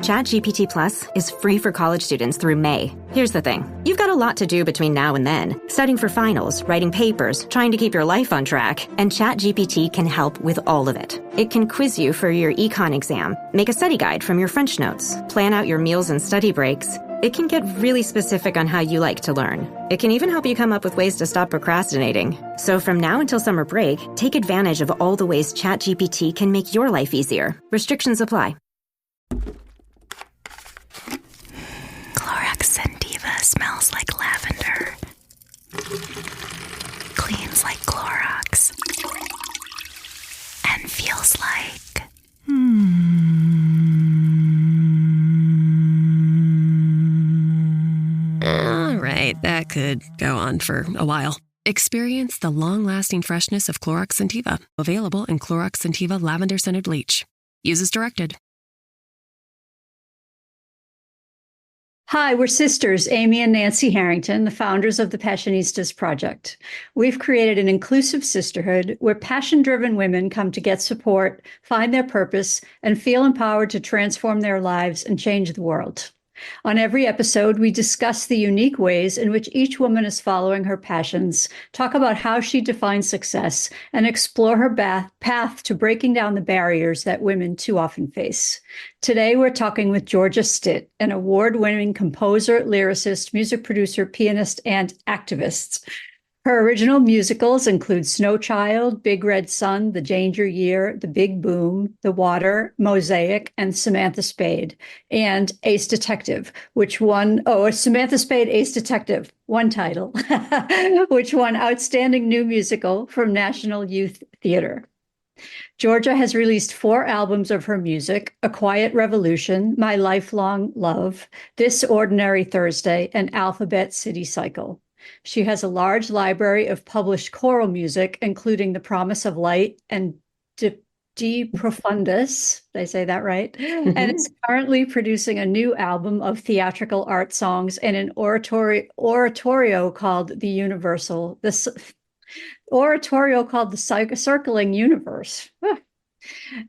ChatGPT Plus is free for college students through May. Here's the thing. You've got a lot to do between now and then. Studying for finals, writing papers, trying to keep your life on track. And ChatGPT can help with all of it. It can quiz you for your econ exam, make a study guide from your French notes, plan out your meals and study breaks. It can get really specific on how you like to learn. It can even help you come up with ways to stop procrastinating. So from now until summer break, take advantage of all the ways ChatGPT can make your life easier. Restrictions apply. Clorox Sentiva smells like lavender. Cleans like Clorox. And feels like... All right, that could go on for a while. Experience the long-lasting freshness of Clorox Sentiva. Available in Clorox Sentiva Lavender Scented Bleach. Use as directed. Hi, we're sisters, Amy and Nancy Harrington, the founders of the Passionistas project. We've created an inclusive sisterhood where passion-driven women come to get support, find their purpose, and feel empowered to transform their lives and change the world. On every episode, we discuss the unique ways in which each woman is following her passions, talk about how she defines success, and explore her path to breaking down the barriers that women too often face. Today, we're talking with Georgia Stitt, an award-winning composer, lyricist, music producer, pianist, and activist. Her original musicals include Snow Child, Big Red Sun, The Danger Year, The Big Boom, The Water, Mosaic, and Samantha Spade, and Ace Detective, which won, Samantha Spade, Ace Detective, one title, which won Outstanding New Musical from National Youth Theater. Georgia has released 4 albums of her music: A Quiet Revolution, My Lifelong Love, This Ordinary Thursday, and Alphabet City Cycle. She has a large library of published choral music, including The Promise of Light and De Profundis. Did I say that right? Mm-hmm. And is currently producing a new album of theatrical art songs and an oratorio called The Circling Universe.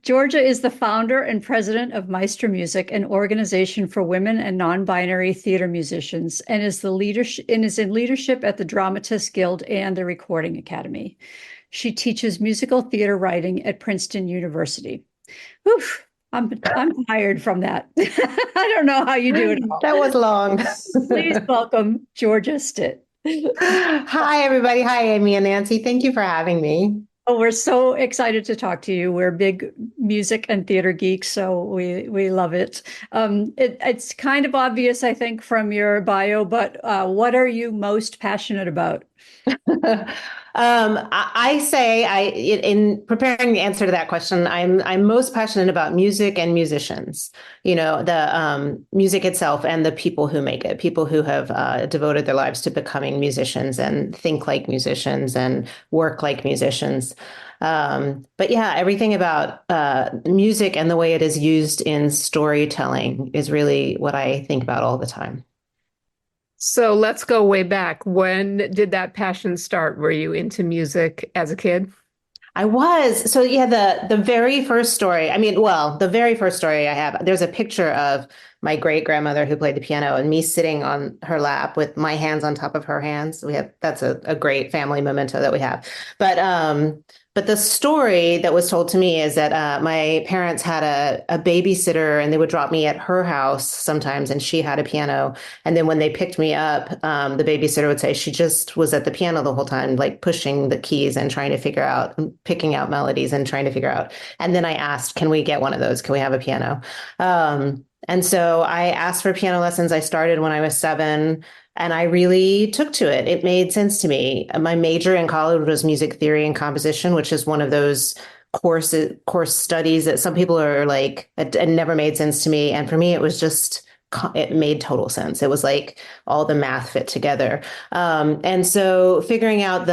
Georgia is the founder and president of Maestra Music, an organization for women and non-binary theater musicians, and is in leadership at the Dramatists Guild and the Recording Academy. She teaches musical theater writing at Princeton University. Oof, I'm tired from that. I don't know how you do it all. That was long. Please welcome Georgia Stitt. Hi, everybody. Hi, Amy and Nancy. Thank you for having me. Oh, we're so excited to talk to you. We're big music and theater geeks, so we love it. It's kind of obvious, I think, from your bio, but what are you most passionate about? In preparing the answer to that question, I'm most passionate about music and musicians. The music itself and the people who make it, people who have devoted their lives to becoming musicians and think like musicians and work like musicians. But yeah, everything about music and the way it is used in storytelling is really what I think about all the time. So let's go way back. When did that passion start? Were you into music as a kid? I was. So yeah, the very first story, the very first story I have, there's a picture of my great grandmother who played the piano and me sitting on her lap with my hands on top of her hands. That's a great family memento that we have. But the story that was told to me is that my parents had a babysitter and they would drop me at her house sometimes, and she had a piano. And then when they picked me up, the babysitter would say she just was at the piano the whole time, like pushing the keys and trying to picking out melodies and trying to figure out. And then I asked, can we get one of those? Can we have a piano? And so I asked for piano lessons. I started when I was 7. And I really took to it. It made sense to me. My major in college was music theory and composition, which is one of those course studies that some people are like, it never made sense to me. And for me, it made total sense. It was like all the math fit together. And so figuring out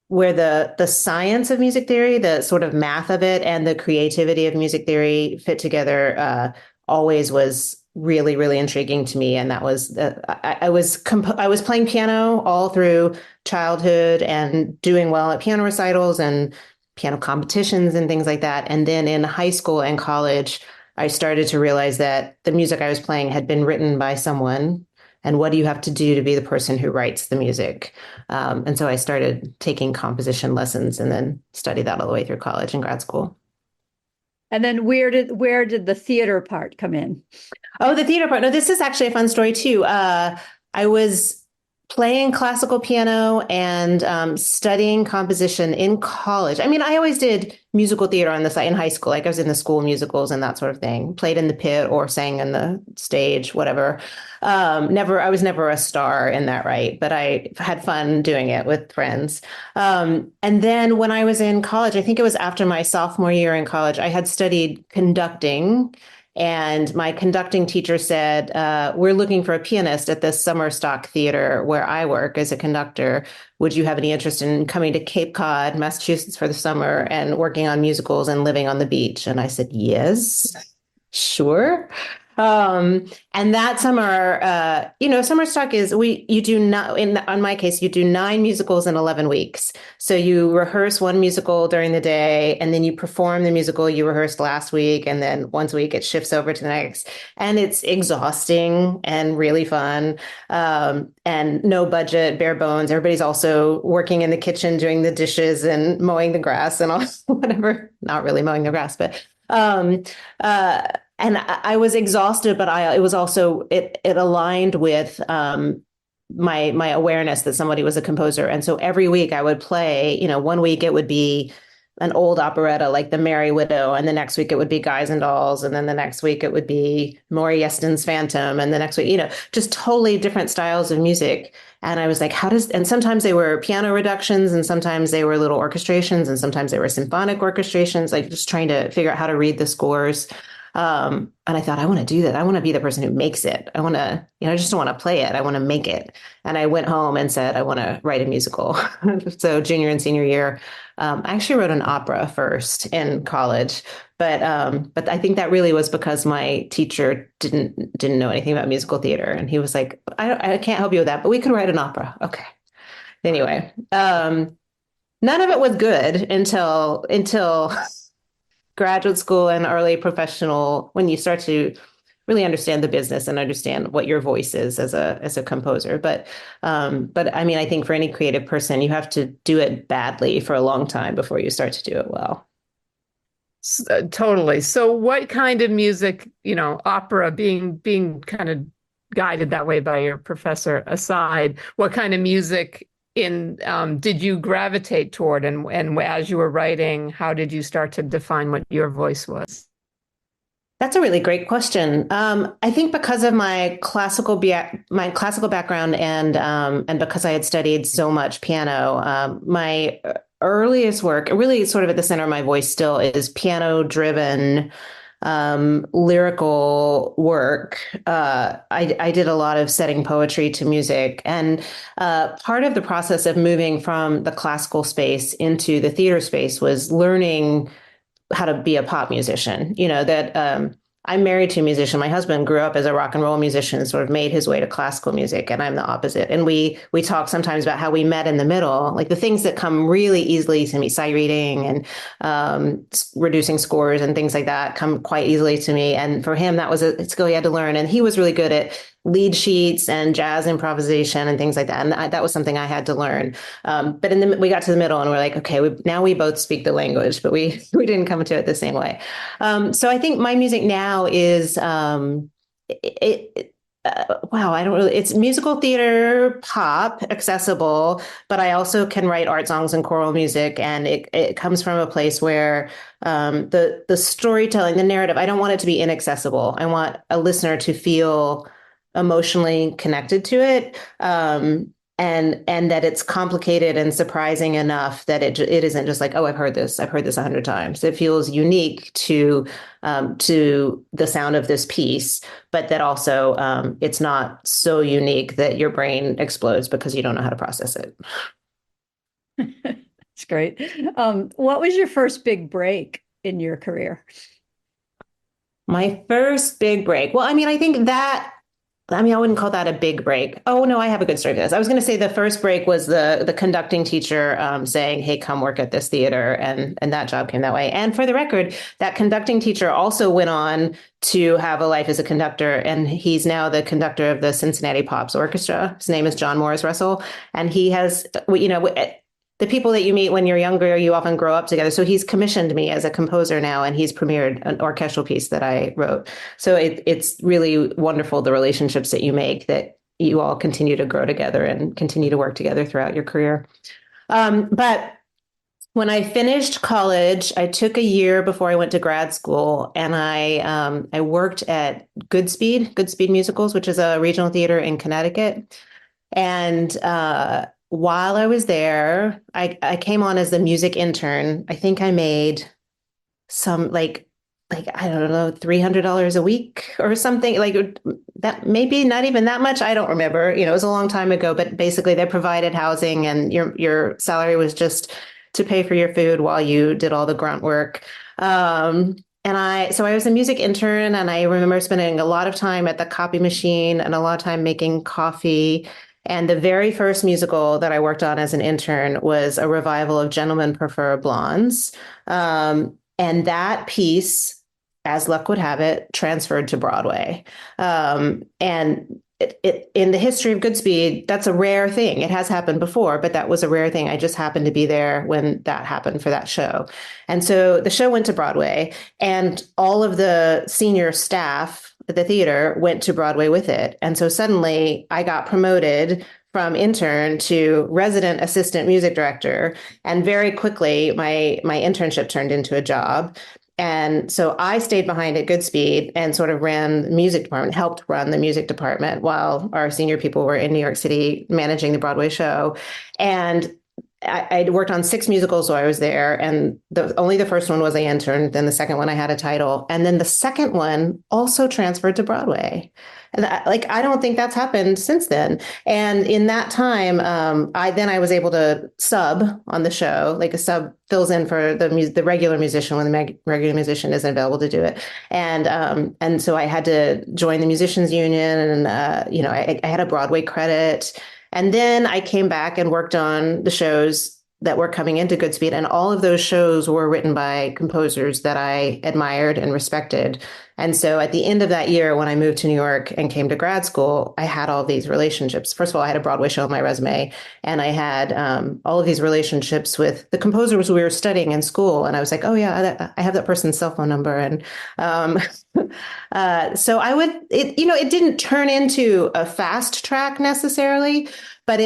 where the science of music theory, the sort of math of it, and the creativity of music theory fit together always was really, really intriguing to me. And that was, I was playing piano all through childhood and doing well at piano recitals and piano competitions and things like that. And then in high school and college, I started to realize that the music I was playing had been written by someone. And what do you have to do to be the person who writes the music? And so I started taking composition lessons and then studied that all the way through college and grad school. And then where did the theater part come in? Oh, the theater part. No, this is actually a fun story too. I was playing classical piano and studying composition in college. I mean, I always did musical theater on the side in high school. Like I was in the school musicals and that sort of thing. Played in the pit or sang in the stage, whatever. I was never a star in that, right? But I had fun doing it with friends. And then when I was in college, I think it was after my sophomore year in college, I had studied conducting. And my conducting teacher said, we're looking for a pianist at this summer stock theater where I work as a conductor. Would you have any interest in coming to Cape Cod, Massachusetts for the summer and working on musicals and living on the beach? And I said, yes, sure. And that summer, summer stock is you do not, on my case, you do 9 musicals in 11 weeks. So you rehearse one musical during the day and then you perform the musical you rehearsed last week. And then once a week it shifts over to the next. And it's exhausting and really fun. And no budget, bare bones. Everybody's also working in the kitchen, doing the dishes and mowing the grass and all whatever, not really mowing the grass, but, and I was exhausted, but it was also, it aligned with my awareness that somebody was a composer. And so every week I would play, one week it would be an old operetta like The Merry Widow, and the next week it would be Guys and Dolls, and then the next week it would be Maury Yeston's Phantom, and the next week, just totally different styles of music. And I was like, and sometimes they were piano reductions, and sometimes they were little orchestrations, and sometimes they were symphonic orchestrations, like just trying to figure out how to read the scores. And I thought, I want to do that. I want to be the person who makes it. I want to, I just don't want to play it. I want to make it. And I went home and said, I want to write a musical. So junior and senior year, I actually wrote an opera first in college, but I think that really was because my teacher didn't know anything about musical theater. And he was like, I can't help you with that, but we could write an opera. Okay. Anyway, none of it was good until graduate school and early professional, when you start to really understand the business and understand what your voice is as a composer. But I mean, I think for any creative person, you have to do it badly for a long time before you start to do it well. Totally. So what kind of music, opera being kind of guided that way by your professor aside, what kind of music did you gravitate toward, and as you were writing, how did you start to define what your voice was? That's a really great question. I think because of my classical background and because I had studied so much piano, my earliest work, really sort of at the center of my voice still, is piano-driven lyrical work. I did a lot of setting poetry to music, and part of the process of moving from the classical space into the theater space was learning how to be a pop musician. I'm married to a musician. My husband grew up as a rock and roll musician and sort of made his way to classical music, and I'm the opposite. And we talk sometimes about how we met in the middle, like the things that come really easily to me, sight reading and reducing scores and things like that come quite easily to me. And for him, that was a skill he had to learn. And he was really good at lead sheets and jazz improvisation and things like that. And that was something I had to learn. But we got to the middle and we're like, okay, now we both speak the language, but we didn't come to it the same way. So I think my music now is, it's musical theater, pop, accessible, but I also can write art songs and choral music. And it comes from a place where the storytelling, the narrative, I don't want it to be inaccessible. I want a listener to feel emotionally connected to it, and that it's complicated and surprising enough that it isn't just like, oh, I've heard this 100 times. It feels unique to the sound of this piece, but that also it's not so unique that your brain explodes because you don't know how to process it. That's great. What was your first big break in your career? My first big break. Well, I mean, I think that I mean, I wouldn't call that a big break. Oh no, I have a good story for this. I was going to say the first break was the conducting teacher saying, "Hey, come work at this theater," and that job came that way. And for the record, that conducting teacher also went on to have a life as a conductor, and he's now the conductor of the Cincinnati Pops Orchestra. His name is John Morris Russell, and he has, the people that you meet when you're younger, you often grow up together. So he's commissioned me as a composer now, and he's premiered an orchestral piece that I wrote. So it's really wonderful, the relationships that you make, that you all continue to grow together and continue to work together throughout your career. But when I finished college, I took a year before I went to grad school, and I worked at Goodspeed Musicals, which is a regional theater in Connecticut. And while I was there, I came on as the music intern. I think I made some like I don't know, $300 a week or something like that. Maybe not even that much. I don't remember. It was a long time ago. But basically, they provided housing, and your salary was just to pay for your food while you did all the grunt work. So I was a music intern, and I remember spending a lot of time at the copy machine and a lot of time making coffee. And the very first musical that I worked on as an intern was a revival of Gentlemen Prefer Blondes. And that piece, as luck would have it, transferred to Broadway. And it in the history of Goodspeed, that's a rare thing. It has happened before, but that was a rare thing. I just happened to be there when that happened for that show. And so the show went to Broadway, and all of the senior staff at the theater went to Broadway with it. And so suddenly I got promoted from intern to resident assistant music director. And very quickly, my internship turned into a job. And so I stayed behind at Goodspeed and sort of ran the music department, helped run the music department while our senior people were in New York City managing the Broadway show. And I worked on 6 musicals while I was there. And only the first one was I interned. Then the second one I had a title. And then the second one also transferred to Broadway. And I don't think that's happened since then. And in that time, I was able to sub on the show. Like a sub fills in for the regular musician when the regular musician isn't available to do it. And so I had to join the musicians union, and I had a Broadway credit. And then I came back and worked on the shows that were coming into Goodspeed. And all of those shows were written by composers that I admired and respected. And so at the end of that year, when I moved to New York and came to grad school, I had all these relationships. First of all, I had a Broadway show on my resume, and I had all of these relationships with the composers we were studying in school. And I was like, oh yeah, I have that person's cell phone number. And so it didn't turn into a fast track necessarily, but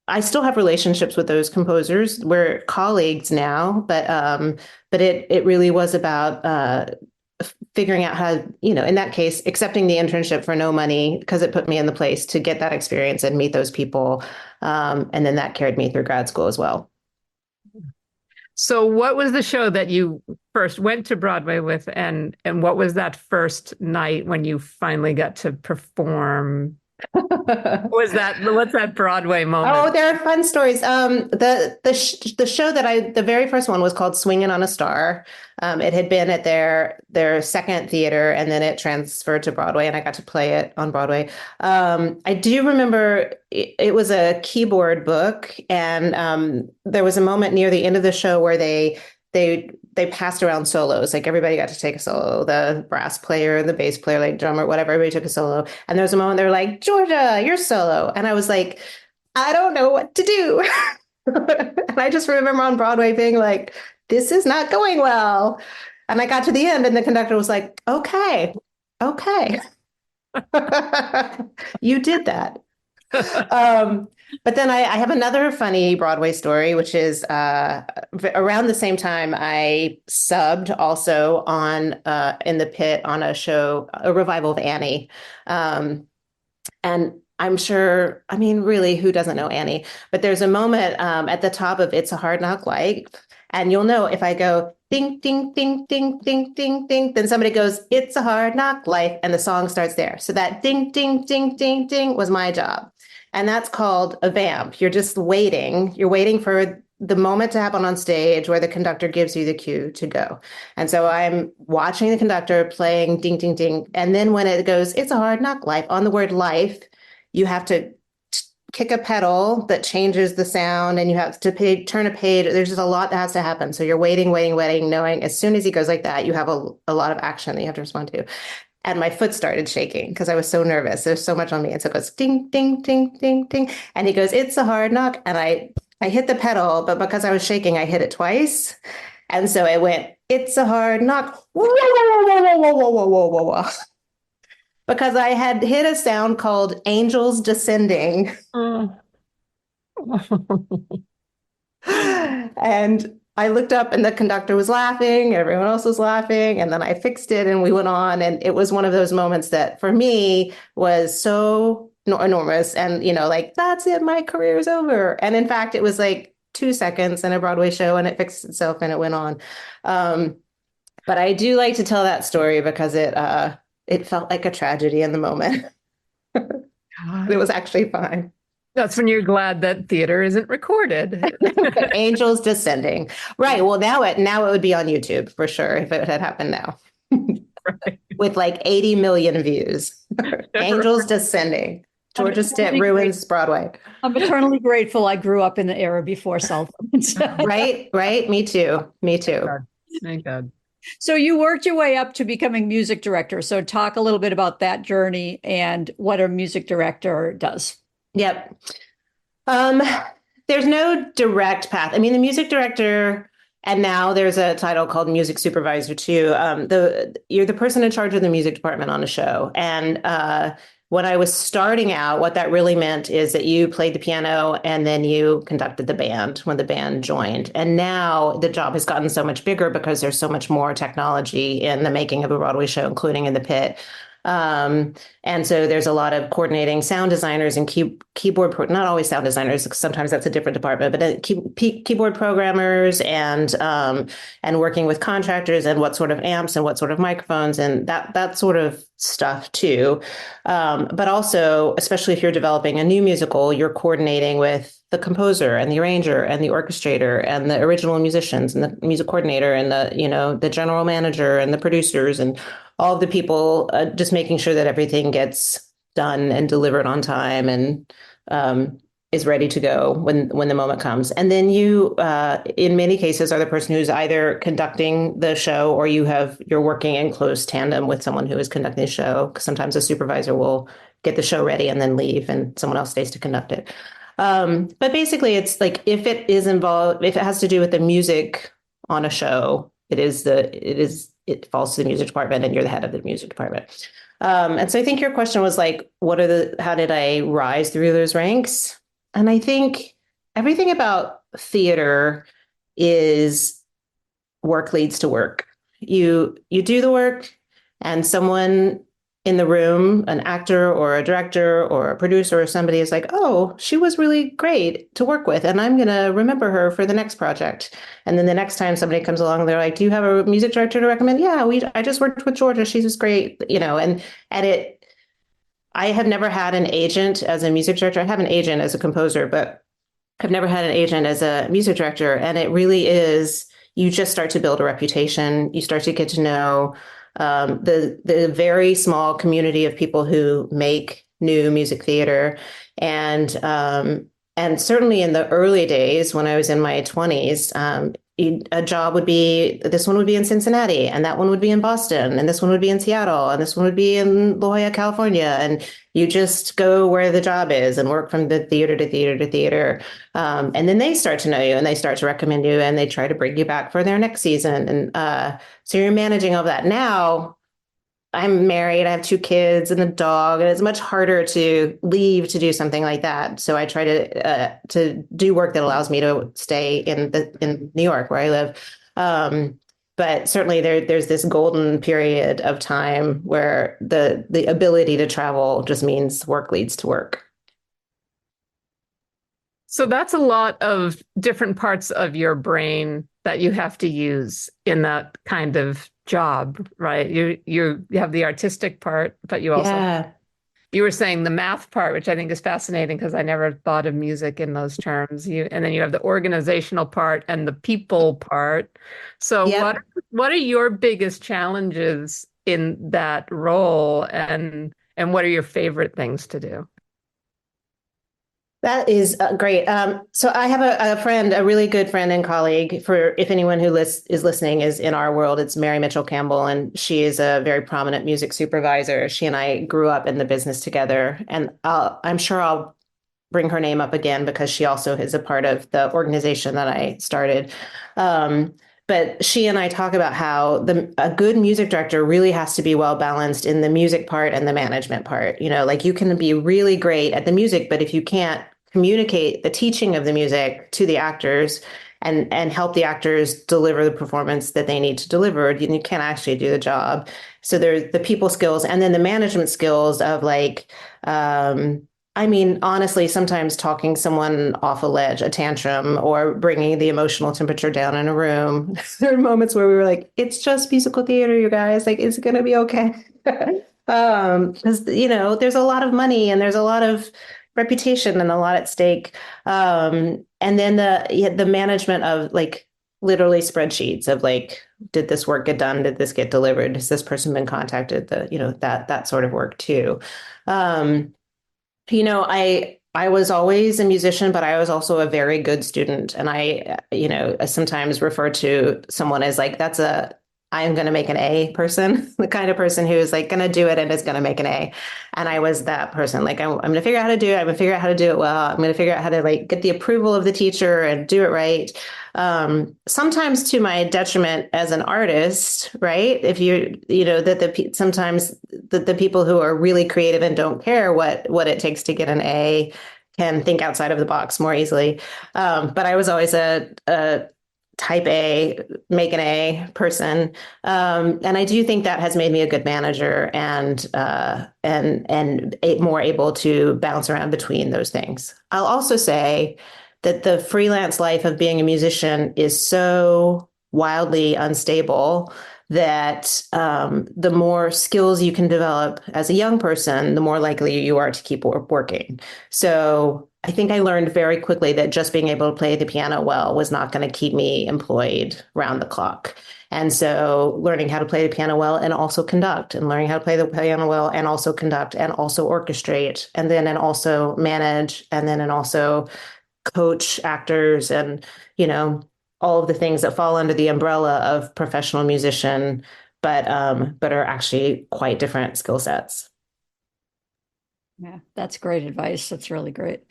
I still have relationships with those composers. We're colleagues now, but it really was about figuring out how, in that case, accepting the internship for no money, because it put me in the place to get that experience and meet those people. And then that carried me through grad school as well. So what was the show that you first went to Broadway with, and what was that first night when you finally got to perform? What's that Broadway moment? Oh, there are fun stories. The show the very first one was called Swingin' on a Star. It had been at their second theater, and then it transferred to Broadway, and I got to play it on Broadway. I do remember it was a keyboard book, and there was a moment near the end of the show where they passed around solos. Like everybody got to take a solo, the brass player, the bass player, like drummer, whatever, everybody took a solo. And there was a moment they were like, Georgia, your solo. And I was like, I don't know what to do. And I just remember on Broadway being like, this is not going well. And I got to the end, and the conductor was like, okay. You did that. But then I have another funny Broadway story, which is around the same time I subbed also on in the pit on a show, a revival of Annie. And I'm sure, really, who doesn't know Annie? But there's a moment at the top of It's a Hard Knock Life. And you'll know if I go ding, ding, ding, ding, ding, ding, ding, then somebody goes, It's a Hard Knock Life. And the song starts there. So that ding, ding, ding, ding, ding was my job. And that's called a vamp. You're just waiting. You're waiting for the moment to happen on stage where the conductor gives you the cue to go. And so I'm watching the conductor playing ding, ding, ding. And then when it goes, it's a hard knock life, on the word life, you have to kick a pedal that changes the sound, and you have to turn a page. There's just a lot that has to happen. So you're waiting, knowing as soon as he goes like that, you have a lot of action that you have to respond to. And my foot started shaking because I was so nervous. There's so much on me. And so it goes ding, ding, ding, ding, ding. And he goes, it's a hard knock. And I hit the pedal, but because I was shaking, I hit it twice. And so it went, it's a hard knock. Whoa, whoa, whoa, whoa, whoa, whoa, whoa, whoa, whoa, whoa. Because I had hit a sound called angels descending. And I looked up and the conductor was laughing, everyone else was laughing, and then I fixed it and we went on. And it was one of those moments that for me was so enormous. And, like, that's it, my career is over. And in fact, it was like 2 seconds in a Broadway show and it fixed itself and it went on. But I do like to tell that story because it felt like a tragedy in the moment. It was actually fine. That's when you're glad that theater isn't recorded. Angels descending. Right. Well, now it would be on YouTube for sure if it had happened now. Right. With like 80 million views. Angels descending. Georgia Stitt ruins Broadway. I'm eternally grateful I grew up in the era before cell phones. Right. Me too. Thank God. So you worked your way up to becoming music director. So talk a little bit about that journey and what a music director does. Yep. There's no direct path. I mean, the music director, and now there's a title called music supervisor too. You're the person in charge of the music department on a show. And when I was starting out, what that really meant is that you played the piano and then you conducted the band when the band joined. And now the job has gotten so much bigger because there's so much more technology in the making of a Broadway show, including in the pit. And so there's a lot of coordinating sound designers and keyboard, not always sound designers, sometimes that's a different department, but keyboard programmers and working with contractors and what sort of amps and what sort of microphones and that sort of stuff too. But also, especially if you're developing a new musical, you're coordinating with the composer and the arranger and the orchestrator and the original musicians and the music coordinator and the general manager and the producers and all of the people, just making sure that everything gets done and delivered on time and is ready to go when the moment comes. And then you, in many cases, are the person who's either conducting the show or you're working in close tandem with someone who is conducting the show. Because sometimes a supervisor will get the show ready and then leave and someone else stays to conduct it. But basically, it's like if it has to do with the music on a show, it falls to the music department and you're the head of the music department. And so I think your question was like, how did I rise through those ranks? And I think everything about theater is work leads to work. You do the work and someone in the room, an actor or a director or a producer or somebody is like, oh, she was really great to work with. And I'm going to remember her for the next project. And then the next time somebody comes along, they're like, do you have a music director to recommend? Yeah, I just worked with Georgia. She's just great, I have never had an agent as a music director. I have an agent as a composer, but I've never had an agent as a music director. And it really is, you just start to build a reputation. You start to get to know the very small community of people who make new music theater. And certainly in the early days when I was in my 20s, a job this one would be in Cincinnati, and that one would be in Boston, and this one would be in Seattle, and this one would be in La Jolla, California. And you just go where the job is and work from the theater to theater to theater. And then they start to know you and they start to recommend you and they try to bring you back for their next season. And so you're managing all that. Now I'm married, I have 2 kids and a dog, and it's much harder to leave to do something like that. So I try to do work that allows me to stay in New York where I live. But certainly there's this golden period of time where the ability to travel just means work leads to work. So that's a lot of different parts of your brain that you have to use in that kind of job, right? You have the artistic part, but you also you were saying the math part, which I think is fascinating because I never thought of music in those terms. And then you have the organizational part and the people part. So Yep. what are your biggest challenges in that role, and what are your favorite things to do? That is great. So I have a friend, a really good friend and colleague. For if anyone who is listening is in our world, it's Mary Mitchell Campbell, and she is a very prominent music supervisor. She and I grew up in the business together, and I'm sure I'll bring her name up again because she also is a part of the organization that I started. But she and I talk about how a good music director really has to be well balanced in the music part and the management part. Like you can be really great at the music, but if you can't communicate the teaching of the music to the actors and help the actors deliver the performance that they need to deliver, you can't actually do the job. So there's the people skills and then the management skills of like, I mean, honestly, sometimes talking someone off a ledge, a tantrum, or bringing the emotional temperature down in a room. There are moments where we were like, it's just musical theater, you guys. Like, it's going to be okay. Because, there's a lot of money and there's a lot of reputation and a lot at stake. And then the management of like literally spreadsheets of like, did this work get done? Did this get delivered? Has this person been contacted? That sort of work too. I was always a musician, but I was also a very good student. And I sometimes refer to someone as like, I am going to make an A person, the kind of person who is like going to do it and is going to make an A. And I was that person. Like, I'm going to figure out how to do it. I'm going to figure out how to do it well. I'm going to figure out how to like get the approval of the teacher and do it right. Sometimes to my detriment as an artist, right? If sometimes the people who are really creative and don't care what it takes to get an A can think outside of the box more easily. But I was always a type A, make an A person. And I do think that has made me a good manager and more able to bounce around between those things. I'll also say that the freelance life of being a musician is so wildly unstable that the more skills you can develop as a young person, the more likely you are to keep working. So I think I learned very quickly that just being able to play the piano well was not going to keep me employed round the clock. And so learning how to play the piano well and also conduct, and learning how to play the piano well and also conduct and also orchestrate, and also manage, and also coach actors and, all of the things that fall under the umbrella of professional musician, but are actually quite different skill sets. Yeah, that's great advice. That's really great.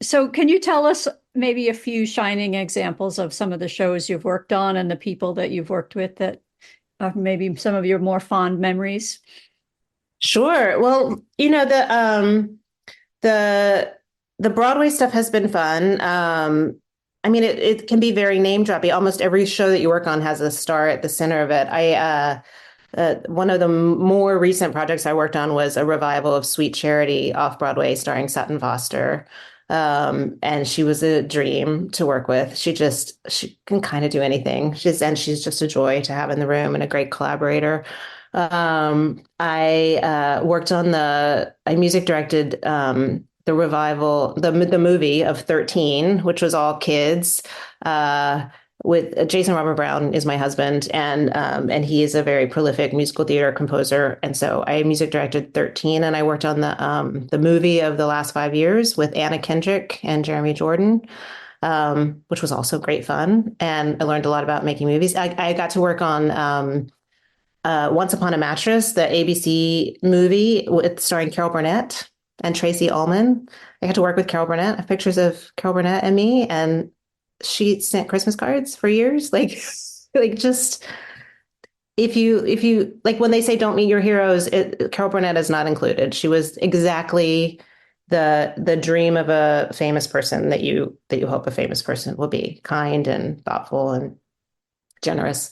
So can you tell us maybe a few shining examples of some of the shows you've worked on and the people that you've worked with that are maybe some of your more fond memories? Sure. Well, the Broadway stuff has been fun. I mean, it can be very name droppy. Almost every show that you work on has a star at the center of it. One of the more recent projects I worked on was a revival of Sweet Charity off Broadway starring Sutton Foster. And she was a dream to work with. She can kind of do anything. She's just a joy to have in the room and a great collaborator. I worked on I music directed the revival, the movie of 13, which was all kids, with Jason Robert Brown is my husband, and he is a very prolific musical theater composer. And so I music directed 13, and I worked on the movie of the last 5 years with Anna Kendrick and Jeremy Jordan, which was also great fun. And I learned a lot about making movies. I got to work on Once Upon a Mattress, the ABC movie starring Carol Burnett and Tracy Ullman. I got to work with Carol Burnett. I have pictures of Carol Burnett and me, and she sent Christmas cards for years. Like just if you like when they say don't meet your heroes, Carol Burnett is not included. She was exactly the dream of a famous person that you hope a famous person will be: kind and thoughtful and generous.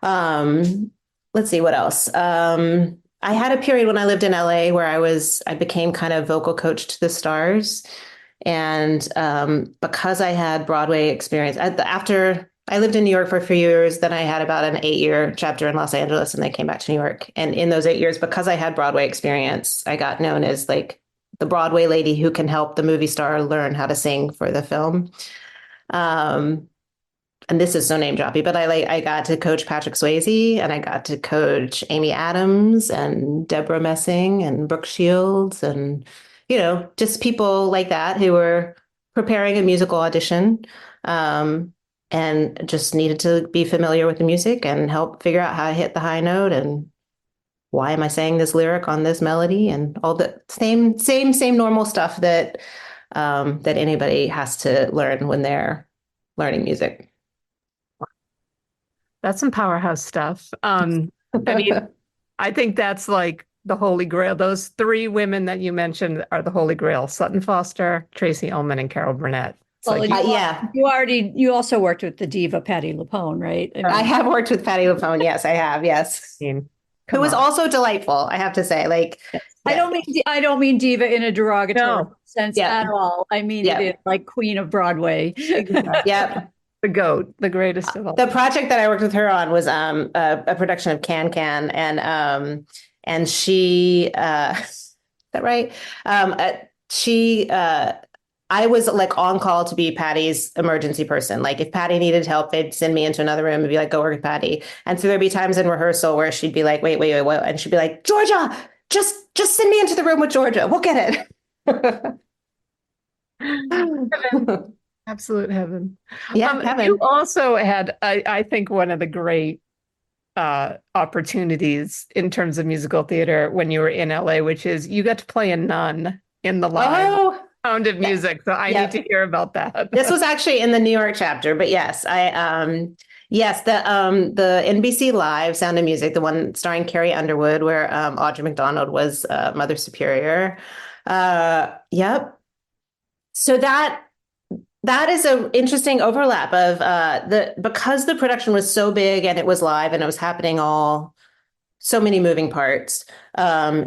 Let's see what else. I had a period when I lived in LA where I became kind of vocal coach to the stars. And because I had Broadway experience after I lived in New York for a few years. Then I had about an 8-year chapter in Los Angeles, and I came back to New York. And in those 8 years, because I had Broadway experience, I got known as like the Broadway lady who can help the movie star learn how to sing for the film. Um, and this is so name droppy, but I got to coach Patrick Swayze, and I got to coach Amy Adams and Deborah Messing and Brooke Shields, and just people like that who were preparing a musical audition, and just needed to be familiar with the music and help figure out how to hit the high note and why am I saying this lyric on this melody and all the same normal stuff that anybody has to learn when they're learning music. That's some powerhouse stuff. I mean, I think that's like the holy grail. Those three women that you mentioned are the holy grail: Sutton Foster, Tracy Ullman, and Carol Burnett. Well, Like, yeah. You also worked with the diva Patti LuPone, right? I have worked with Patti LuPone. Yes, I have. Yes. Who was also delightful, I have to say. Like, I don't mean diva in a derogatory sense Yeah. at all. I mean Yeah. it is like Queen of Broadway. Yep. the GOAT, the greatest of all. The project that I worked with her on was a production of Can Can, and she is that right? She I was like on call to be Patty's emergency person. Like if Patty needed help, they'd send me into another room and be like, go work with Patty. And so there'd be times in rehearsal where she'd be like, wait. And she'd be like, Georgia, just send me into the room with Georgia. We'll get it. Heaven. Absolute heaven. Yeah, heaven. You also had, I think, one of the great opportunities in terms of musical theater when you were in LA, which is you got to play a nun in the live Sound of Music. So I need to hear about that. This was actually in the New York chapter, but yes, the NBC Live Sound of Music, the one starring Carrie Underwood, where Audrey McDonald was Mother Superior. Yep. So that is an interesting overlap of because the production was so big and it was live and it was happening so many moving parts.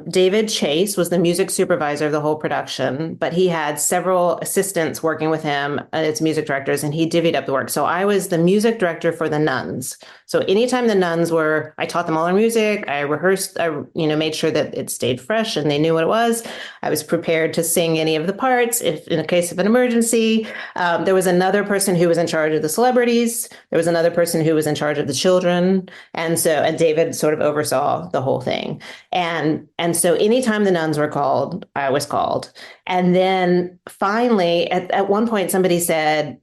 David Chase was the music supervisor of the whole production, but he had several assistants working with him as music directors, and he divvied up the work. So I was the music director for the nuns. So anytime the nuns I taught them all their music. I rehearsed, made sure that it stayed fresh and they knew what it was. I was prepared to sing any of the parts if in a case of an emergency. There was another person who was in charge of the celebrities. There was another person who was in charge of the children. And David sort of oversaw the whole thing. And so anytime the nuns were called, I was called. And then finally, at one point, somebody said,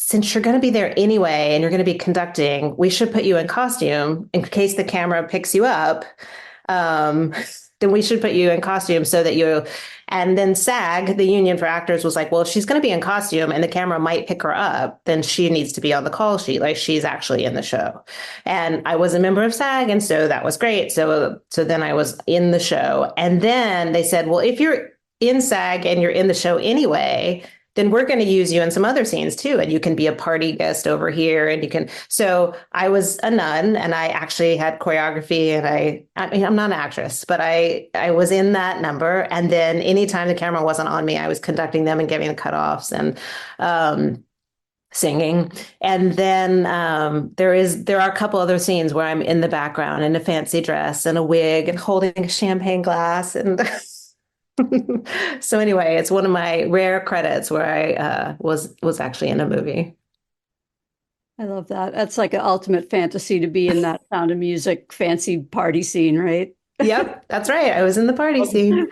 since you're going to be there anyway, and you're going to be conducting, we should put you in costume in case the camera picks you up. Then we should put you in costume so that and then SAG, the union for actors, was like, well, if she's going to be in costume and the camera might pick her up, then she needs to be on the call sheet. Like she's actually in the show. And I was a member of SAG. And so that was great. So then I was in the show. And then they said, well, if you're in SAG and you're in the show anyway, then we're going to use you in some other scenes too. And you can be a party guest over here. And so I was a nun and I actually had choreography, and I mean, I'm not an actress, but I was in that number. And then anytime the camera wasn't on me, I was conducting them and giving the cutoffs and singing. And then there are a couple other scenes where I'm in the background in a fancy dress and a wig and holding a champagne glass and so anyway, it's one of my rare credits where I was actually in a movie. I love that. That's like an ultimate fantasy to be in that Sound of Music fancy party scene, right? Yep, that's right. I was in the party scene.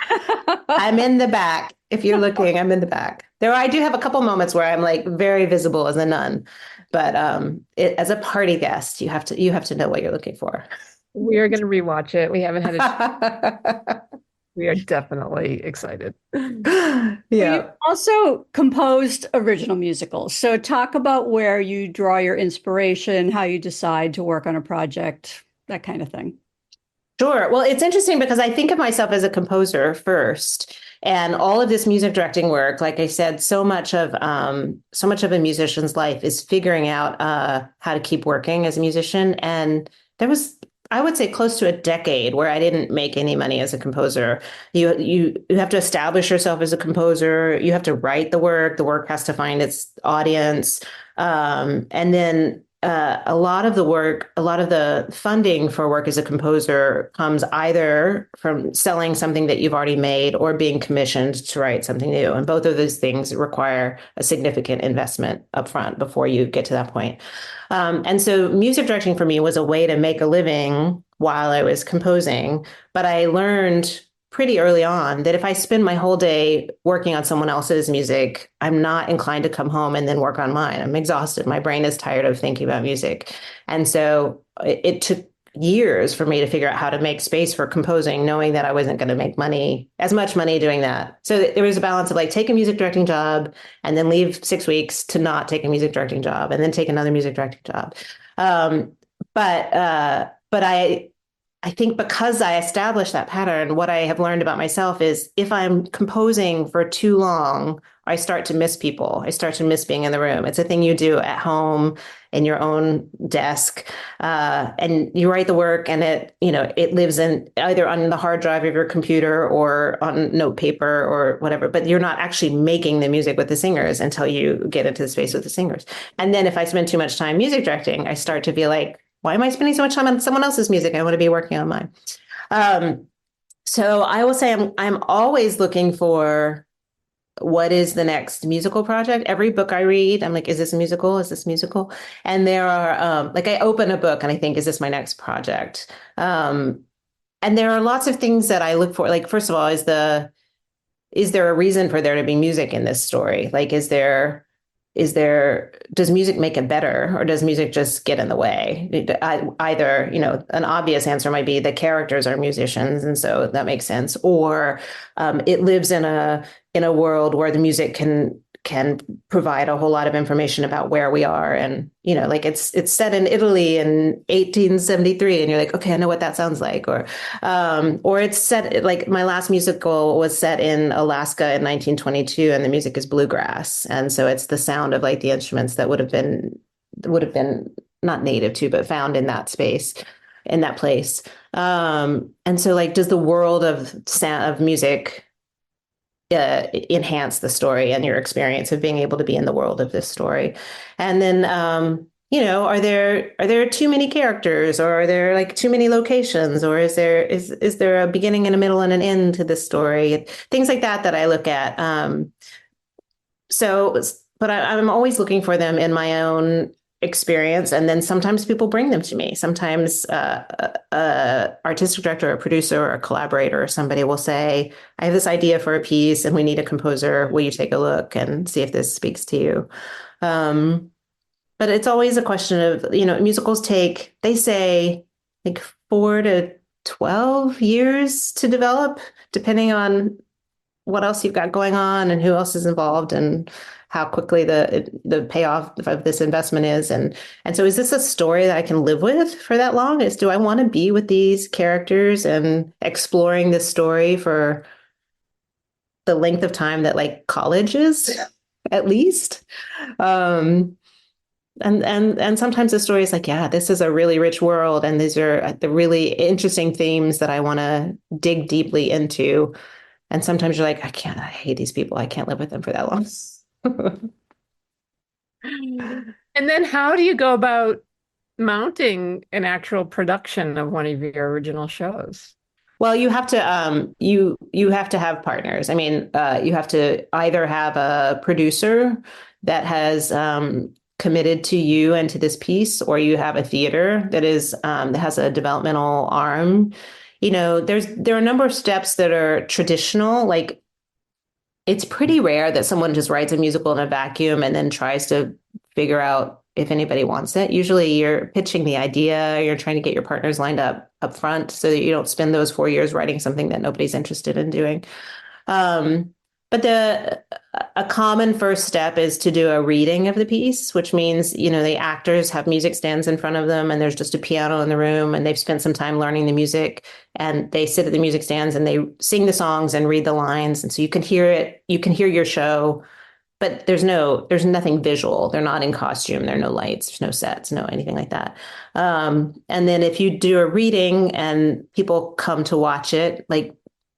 I'm in the back. If you're looking, I'm in the back. I do have a couple moments where I'm like very visible as a nun, but as a party guest, you have to know what you're looking for. We are going to rewatch it. We haven't had a We are definitely excited. Yeah. You also composed original musicals. So talk about where you draw your inspiration, how you decide to work on a project, that kind of thing. Sure. Well, it's interesting because I think of myself as a composer first, and all of this music directing work, like I said, so much of a musician's life is figuring out how to keep working as a musician. And there was, I would say, close to a decade where I didn't make any money as a composer. You have to establish yourself as a composer. You have to write the work. The work has to find its audience. And then a lot of the funding for work as a composer comes either from selling something that you've already made or being commissioned to write something new. And both of those things require a significant investment upfront before you get to that point. And so music directing for me was a way to make a living while I was composing. But I learned pretty early on that if I spend my whole day working on someone else's music, I'm not inclined to come home and then work on mine. I'm exhausted. My brain is tired of thinking about music. And so it took years for me to figure out how to make space for composing, knowing that I wasn't going to make as much money doing that. So there was a balance of like take a music directing job and then leave 6 weeks to not take a music directing job and then take another music directing job. But I think because I established that pattern, what I have learned about myself is if I'm composing for too long, I start to miss people. I start to miss being in the room. It's a thing you do at home in your own desk, and you write the work, and it lives in either on the hard drive of your computer or on note paper or whatever. But you're not actually making the music with the singers until you get into the space with the singers. And then if I spend too much time music directing, I start to feel like, why am I spending so much time on someone else's music? I want to be working on mine. So I will say I'm always looking for what is the next musical project. Every book I read, I'm like, is this a musical? Is this musical? And there are like I open a book and I think, is this my next project? And there are lots of things that I look for. Like, first of all, is there a reason for there to be music in this story? Like, does music make it better or does music just get in the way? Either, an obvious answer might be the characters are musicians and so that makes sense. Or it lives in a world where the music can provide a whole lot of information about where we are. And, like it's set in Italy in 1873 and you're like, okay, I know what that sounds like. Or it's set, like my last musical was set in Alaska in 1922 and the music is bluegrass. And so it's the sound of like the instruments that would have been not native to, but found in that space, in that place. And so like, does the world of sound of music enhance the story and your experience of being able to be in the world of this story? And then, are there too many characters, or are there like too many locations, or is there a beginning and a middle and an end to this story? Things like that I look at. But I'm always looking for them in my own experience. And then sometimes people bring them to me. Sometimes artistic director or producer or a collaborator or somebody will say, I have this idea for a piece and we need a composer. Will you take a look and see if this speaks to you? But it's always a question of, musicals they say like 4 to 12 years to develop, depending on what else you've got going on and who else is involved and how quickly the payoff of this investment is. And so is this a story that I can live with for that long? Do I want to be with these characters and exploring this story for the length of time that like college is, at least? And sometimes the story is like, yeah, this is a really rich world. And these are the really interesting themes that I want to dig deeply into. And sometimes you're like, I hate these people. I can't live with them for that long. And then how do you go about mounting an actual production of one of your original shows? Well, you have to you have to have partners. I mean, you have to either have a producer that has committed to you and to this piece, or you have a theater that has a developmental arm. There are a number of steps that are traditional. Like, it's pretty rare that someone just writes a musical in a vacuum and then tries to figure out if anybody wants it. Usually you're pitching the idea, you're trying to get your partners lined up front so that you don't spend those 4 years writing something that nobody's interested in doing. But a common first step is to do a reading of the piece, which means, the actors have music stands in front of them and there's just a piano in the room and they've spent some time learning the music and they sit at the music stands and they sing the songs and read the lines. And so you can hear it, you can hear your show, but there's nothing visual. They're not in costume. There are no lights, there's no sets, no anything like that. And then if you do a reading and people come to watch it, like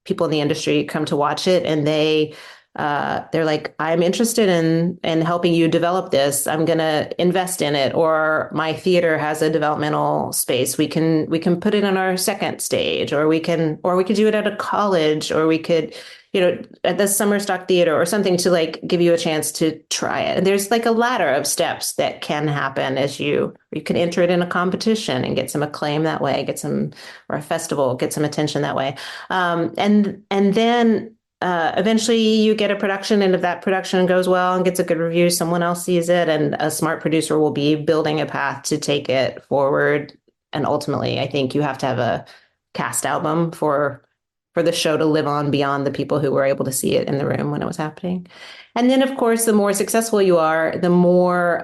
people in the industry come to watch it and they they're like, I'm interested in helping you develop this. I'm going to invest in it. Or my theater has a developmental space. We can put it on our second stage, or we could do it at a college, or we could, at the summer stock theater or something, to like give you a chance to try it. And there's like a ladder of steps that can happen as you can enter it in a competition and get some acclaim that way, or a festival, get some attention that way. And then eventually you get a production, and if that production goes well and gets a good review, someone else sees it, and a smart producer will be building a path to take it forward. And ultimately, I think you have to have a cast album for the show to live on beyond the people who were able to see it in the room when it was happening. And then, of course, the more successful you are, the more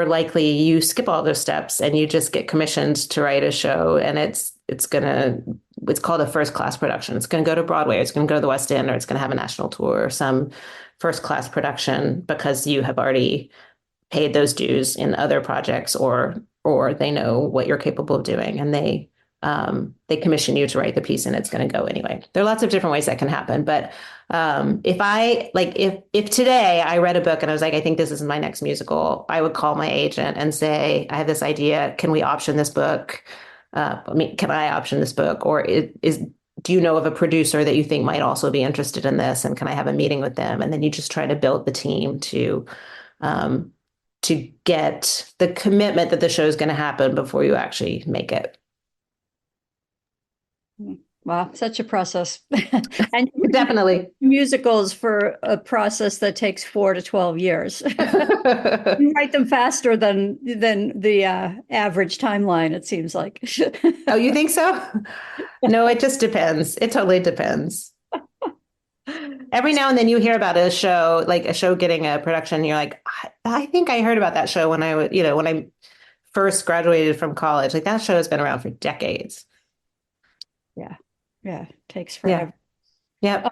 likely you skip all those steps and you just get commissioned to write a show. And it's called a first class production. It's going to go to Broadway, or it's going to go to the West End, or it's going to have a national tour, or some first class production, because you have already paid those dues in other projects, or they know what you're capable of doing, and they commission you to write the piece, and it's going to go anyway. There are lots of different ways that can happen. But if today I read a book and I was like, I think this is my next musical, I would call my agent and say, I have this idea. Can we option this book? Can I option this book? Or do you know of a producer that you think might also be interested in this? And can I have a meeting with them? And then you just try to build the team to get the commitment that the show is going to happen before you actually make it. Wow, such a process. And definitely musicals for a process that takes 4 to 12 years. You write them faster than the average timeline, it seems like. Oh, you think so? No, it just depends. It totally depends. Every now and then you hear about a show, like a show getting a production, and you're like, I think I heard about that show when I first graduated from college. Like, that show has been around for decades. Yeah, takes forever. Yeah.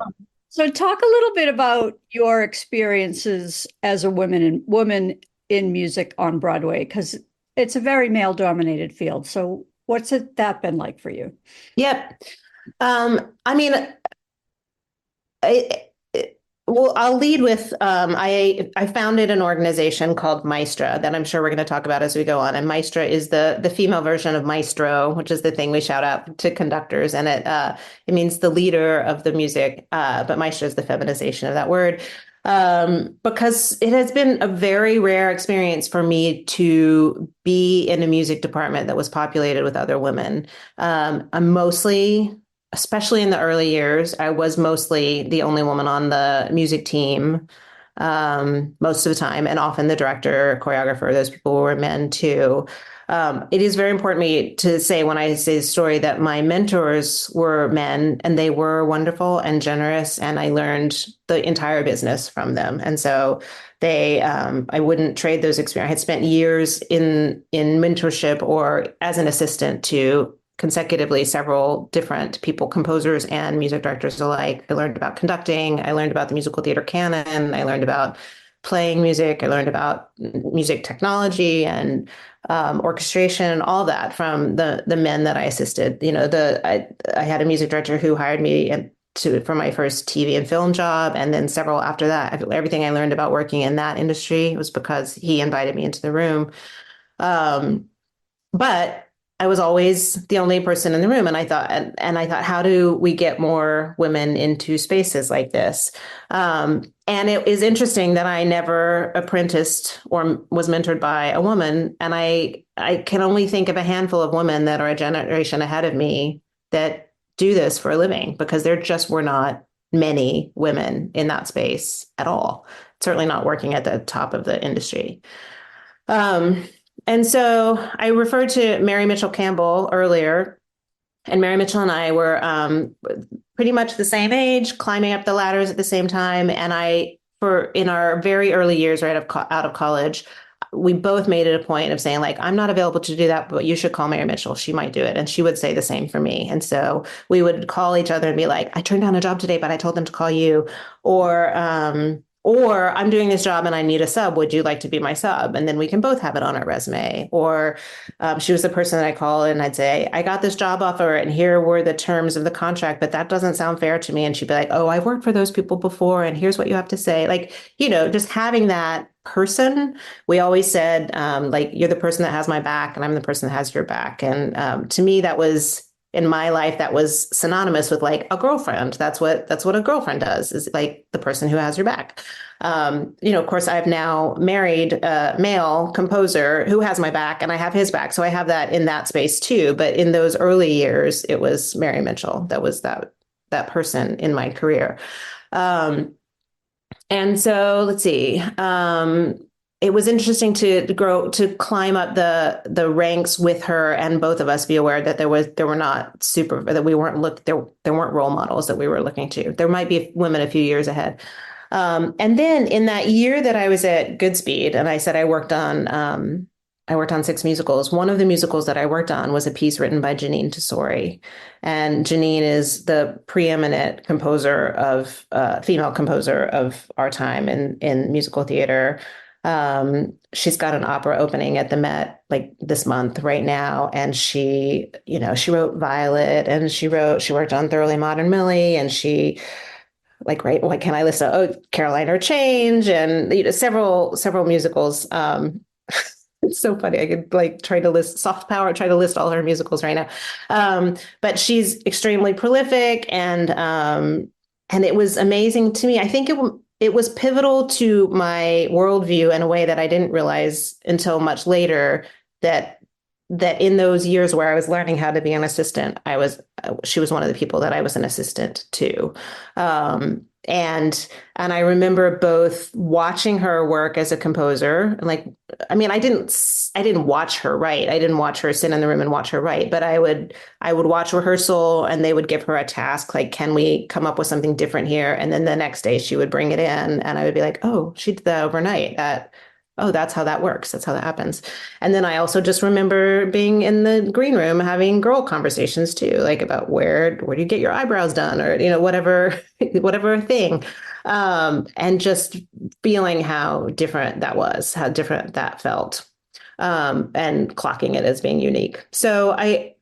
So talk a little bit about your experiences as a woman in music on Broadway, because it's a very male-dominated field. So what's that been like for you? Yep. Well, I'll lead with, I founded an organization called Maestra that I'm sure we're going to talk about as we go on. And Maestra is the female version of maestro, which is the thing we shout out to conductors. And it means the leader of the music, but maestra is the feminization of that word. Because it has been a very rare experience for me to be in a music department that was populated with other women. I'm mostly, especially in the early years, I was mostly the only woman on the music team most of the time, and often the director, choreographer, those people were men too. It is very important to me to say, when I say the story, that my mentors were men, and they were wonderful and generous, and I learned the entire business from them. And so I wouldn't trade those experiences. I had spent years in mentorship or as an assistant to consecutively several different people, composers and music directors alike. I learned about conducting. I learned about the musical theater canon. I learned about playing music. I learned about music technology and orchestration, all that from the men that I assisted. I had a music director who hired me for my first TV and film job, and then several after that. Everything I learned about working in that industry was because he invited me into the room. But I was always the only person in the room. And I thought, how do we get more women into spaces like this? And it is interesting that I never apprenticed or was mentored by a woman. And I can only think of a handful of women that are a generation ahead of me that do this for a living, because there just were not many women in that space at all. Certainly not working at the top of the industry. And so I referred to Mary Mitchell Campbell earlier, and Mary Mitchell and I were pretty much the same age, climbing up the ladders at the same time. And in our very early years, right out of college, we both made it a point of saying, like, I'm not available to do that, but you should call Mary Mitchell. She might do it. And she would say the same for me. And so we would call each other and be like, I turned down a job today, but I told them to call you. Or Or I'm doing this job and I need a sub. Would you like to be my sub? And then we can both have it on our resume. Or she was the person that I call and I'd say, I got this job offer and here were the terms of the contract, but that doesn't sound fair to me. And she'd be like, oh, I've worked for those people before. And here's what you have to say. Like, just having that person. We always said, like, you're the person that has my back and I'm the person that has your back. And to me, that was in my life, that was synonymous with like a girlfriend. That's what a girlfriend does, is like the person who has your back. Of course, I've now married a male composer who has my back and I have his back. So I have that in that space too. But in those early years, it was Mary Mitchell. That was that person in my career. And so let's see. It was interesting to climb up the ranks with her, and both of us be aware that there weren't role models that we were looking to. There might be women a few years ahead. And then in that year that I was at Goodspeed, and I said I worked on 6 musicals. One of the musicals that I worked on was a piece written by Janine Tesori. And Janine is the preeminent female composer of our time in musical theater. She's got an opera opening at the Met like this month right now. And she wrote Violet, and she worked on Thoroughly Modern Millie, and she what can I list? Caroline or Change, and several musicals. It's so funny. I could try to list Soft Power, try to list all her musicals right now. But she's extremely prolific, and it was amazing to me. I think it was pivotal to my worldview in a way that I didn't realize until much later, that in those years where I was learning how to be an assistant, she was one of the people that I was an assistant to. And I remember both watching her work as a composer. I didn't watch her write. I didn't watch her sit in the room and watch her write, but I would watch rehearsal, and they would give her a task, like, can we come up with something different here? And then the next day she would bring it in, and I would be like, oh, she did that overnight. That's how that works. That's how that happens. And then I also just remember being in the green room having girl conversations too, like about where do you get your eyebrows done, or, whatever thing. And just feeling how different that was, how different that felt, and clocking it as being unique. So I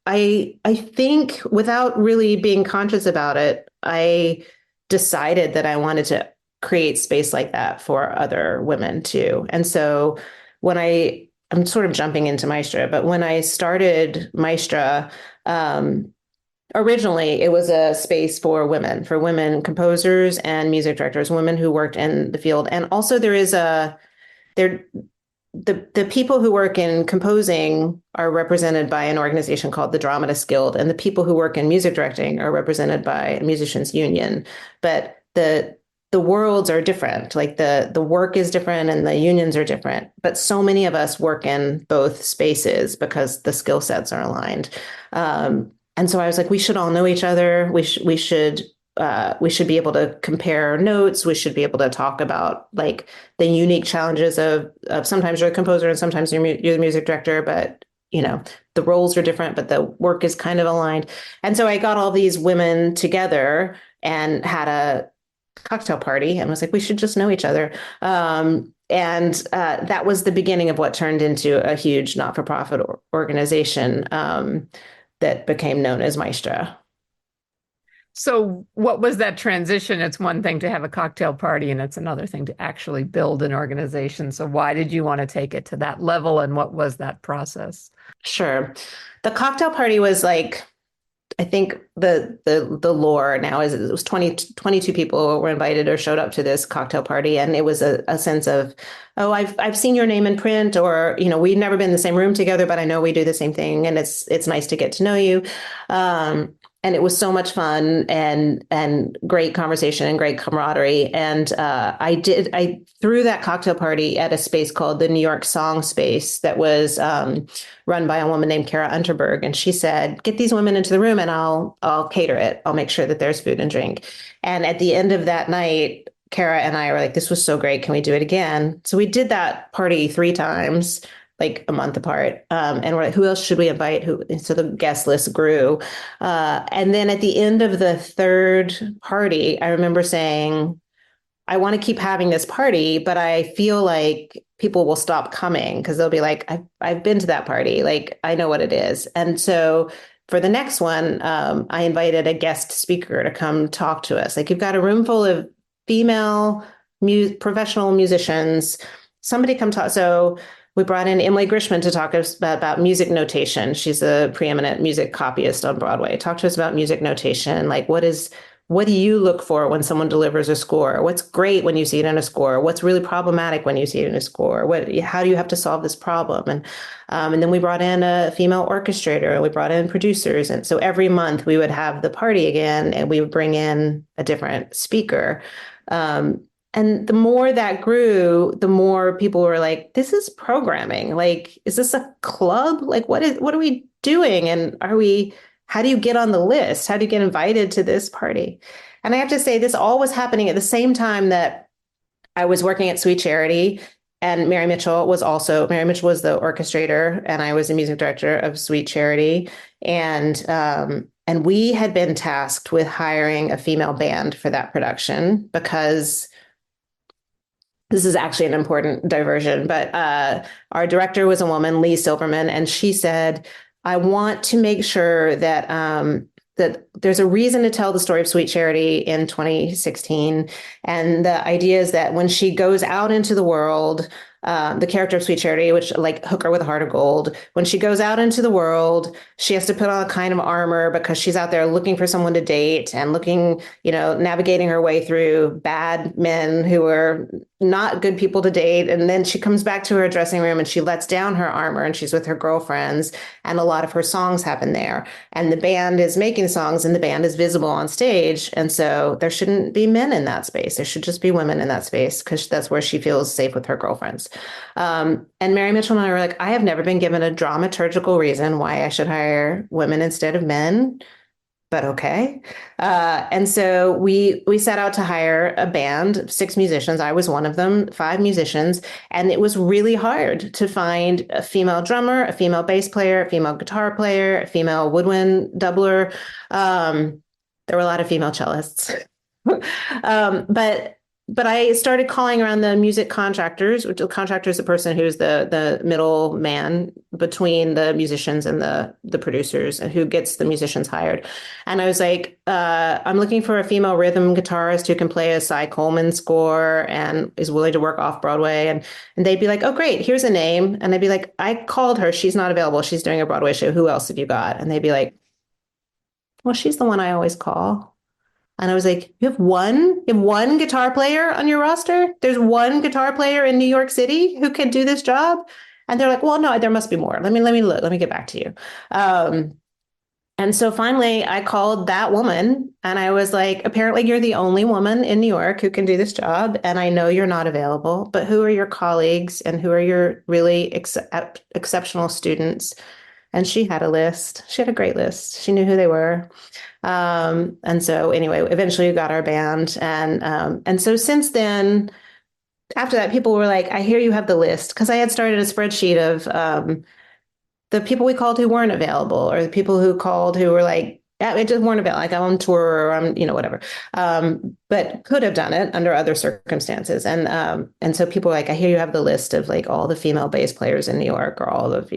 think, without really being conscious about it, I decided that I wanted to create space like that for other women too. And so I'm sort of jumping into Maestra, but when I started Maestra, originally it was a space for women composers and music directors, women who worked in the field. And also the people who work in composing are represented by an organization called the Dramatists Guild, and the people who work in music directing are represented by a musicians union. But the worlds are different, like the work is different and the unions are different, but so many of us work in both spaces because the skill sets are aligned. And so I was like, we should all know each other. We should be able to compare notes. We should be able to talk about like the unique challenges of sometimes you're a composer and sometimes you're the music director, but the roles are different, but the work is kind of aligned. And so I got all these women together and had a cocktail party and was like, we should just know each other. And that was the beginning of what turned into a huge not-for-profit organization that became known as Maestra. So what was that transition? It's one thing to have a cocktail party, and it's another thing to actually build an organization. So why did you want to take it to that level, and what was that process? Sure. The cocktail party was like, I think the lore now is it was 22 people were invited or showed up to this cocktail party. And it was a sense of, oh, I've seen your name in print, or, we've never been in the same room together, but I know we do the same thing. And it's nice to get to know you. And it was so much fun and great conversation and great camaraderie. And I threw that cocktail party at a space called the New York Song Space that was run by a woman named Kara Unterberg. And she said, get these women into the room and I'll cater it. I'll make sure that there's food and drink. And at the end of that night, Kara and I were like, this was so great. Can we do it again? So we did that party 3 times, like a month apart. And we're like, who else should we invite? So the guest list grew. And then at the end of the 3rd party, I remember saying, I want to keep having this party, but I feel like people will stop coming because they'll be like, I've been to that party. Like, I know what it is. And so for the next one, I invited a guest speaker to come talk to us. Like, you've got a room full of female professional musicians. Somebody come talk. So we brought in Emily Grishman to talk about music notation. She's a preeminent music copyist on Broadway. Talk to us about music notation. Like, what do you look for when someone delivers a score? What's great when you see it in a score? What's really problematic when you see it in a score? How do you have to solve this problem? And then we brought in a female orchestrator, and we brought in producers. And so every month we would have the party again, and we would bring in a different speaker. And the more that grew, the more people were like, this is programming. Like, is this a club? Like, what are we doing? And how do you get on the list? How do you get invited to this party? And I have to say, this all was happening at the same time that I was working at Sweet Charity, and Mary Mitchell was the orchestrator, and I was the music director of Sweet Charity. And we had been tasked with hiring a female band for that production, because this is actually an important diversion, but our director was a woman, Lee Silverman, and she said, I want to make sure that that there's a reason to tell the story of Sweet Charity in 2016. And the idea is that when she goes out into the world, the character of Sweet Charity, which like Hooker with a Heart of Gold, when she goes out into the world, she has to put on a kind of armor because she's out there looking for someone to date and navigating her way through bad men who are not good people to date. And then she comes back to her dressing room and she lets down her armor and she's with her girlfriends, and a lot of her songs happen there. And the band is making songs and the band is visible on stage. And so there shouldn't be men in that space. There should just be women in that space, because that's where she feels safe with her girlfriends. And Mary Mitchell and I were like, I have never been given a dramaturgical reason why I should hire women instead of men, but okay. And so we set out to hire a band of 6 musicians. I was one of them, 5 musicians. And it was really hard to find a female drummer, a female bass player, a female guitar player, a female woodwind doubler. There were a lot of female cellists. But I started calling around the music contractors, which a contractor is the person who's the middle man between the musicians and the producers, and who gets the musicians hired. And I was like, I'm looking for a female rhythm guitarist who can play a Cy Coleman score and is willing to work off Broadway. And they'd be like, oh, great, here's a name. And I'd be like, I called her. She's not available. She's doing a Broadway show. Who else have you got? And they'd be like, well, she's the one I always call. And I was like, you have one guitar player on your roster? There's one guitar player in New York City who can do this job? And they're like, well, no, there must be more. Let me look. Let me get back to you. And so finally I called that woman and I was like, apparently you're the only woman in New York who can do this job. And I know you're not available, but who are your colleagues and who are your really exceptional students? And she had a list. She had a great list. She knew who they were. And so anyway, eventually we got our band. And so since then, after that, people were like, I hear you have the list. Because I had started a spreadsheet of the people we called who weren't available, or the people who called who were like, yeah, it just weren't available. Like, I'm on tour, or I'm, whatever. But could have done it under other circumstances. And so people were like, I hear you have the list of like all the female bass players in New York, or all of,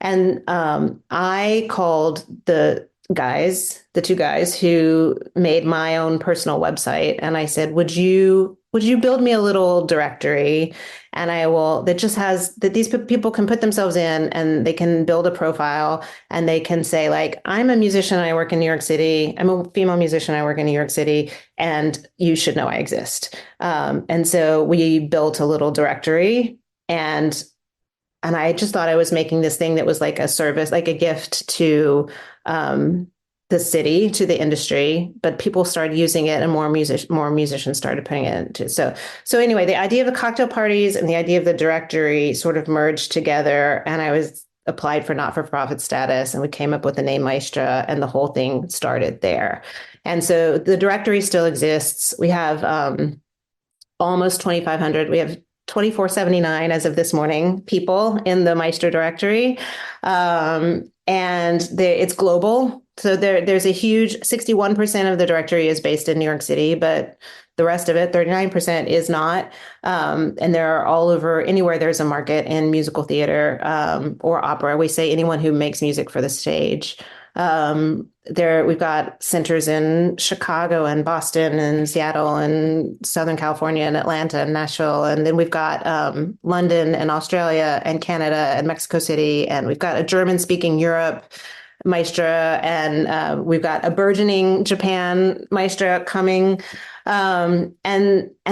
And I called the 2 guys who made my own personal website. And I said, would you build me a little directory? And that these people can put themselves in, and they can build a profile, and they can say like, I'm a musician, I work in New York City. I'm a female musician, I work in New York City, and you should know I exist. And so we built a little directory, and I just thought I was making this thing that was like a service, like a gift to the city, to the industry, but people started using it, and more musicians started putting it into. So anyway, the idea of the cocktail parties and the idea of the directory sort of merged together, and I was applied for not-for-profit status, and we came up with the name Maestra, and the whole thing started there. And so the directory still exists. We have almost 2,500. We have 2,479 as of this morning people in the Maestra directory. it's global. So there's a huge 61% of the directory is based in New York City, but the rest of it, 39%, is not. And they're all over, anywhere there's a market in musical theater or opera. We say anyone who makes music for the stage. We've got centers in Chicago and Boston and Seattle and Southern California and Atlanta and Nashville. And then we've got London and Australia and Canada and Mexico City. And we've got a German-speaking Europe Maestra, and we've got a burgeoning Japan Maestra coming. And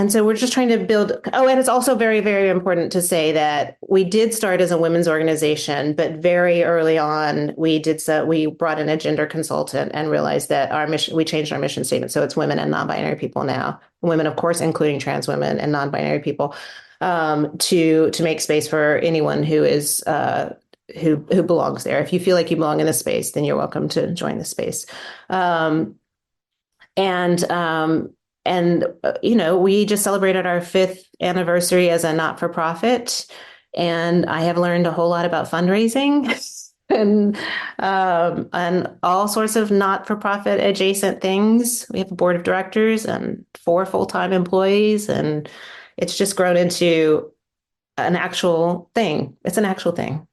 so we're just trying to build. Oh, and it's also very, very important to say that we did start as a women's organization, but very early on we brought in a gender consultant and realized that we changed our mission statement. So it's women and non-binary people now. Women, of course, including trans women and non-binary people, to make space for anyone who is who belongs there. If you feel like you belong in this space, then you're welcome to join the space. We just celebrated our 5th anniversary as a not-for-profit, and I have learned a whole lot about fundraising and all sorts of not-for-profit adjacent things. We have a board of directors and 4 full-time employees, and it's just grown into an actual thing. It's an actual thing.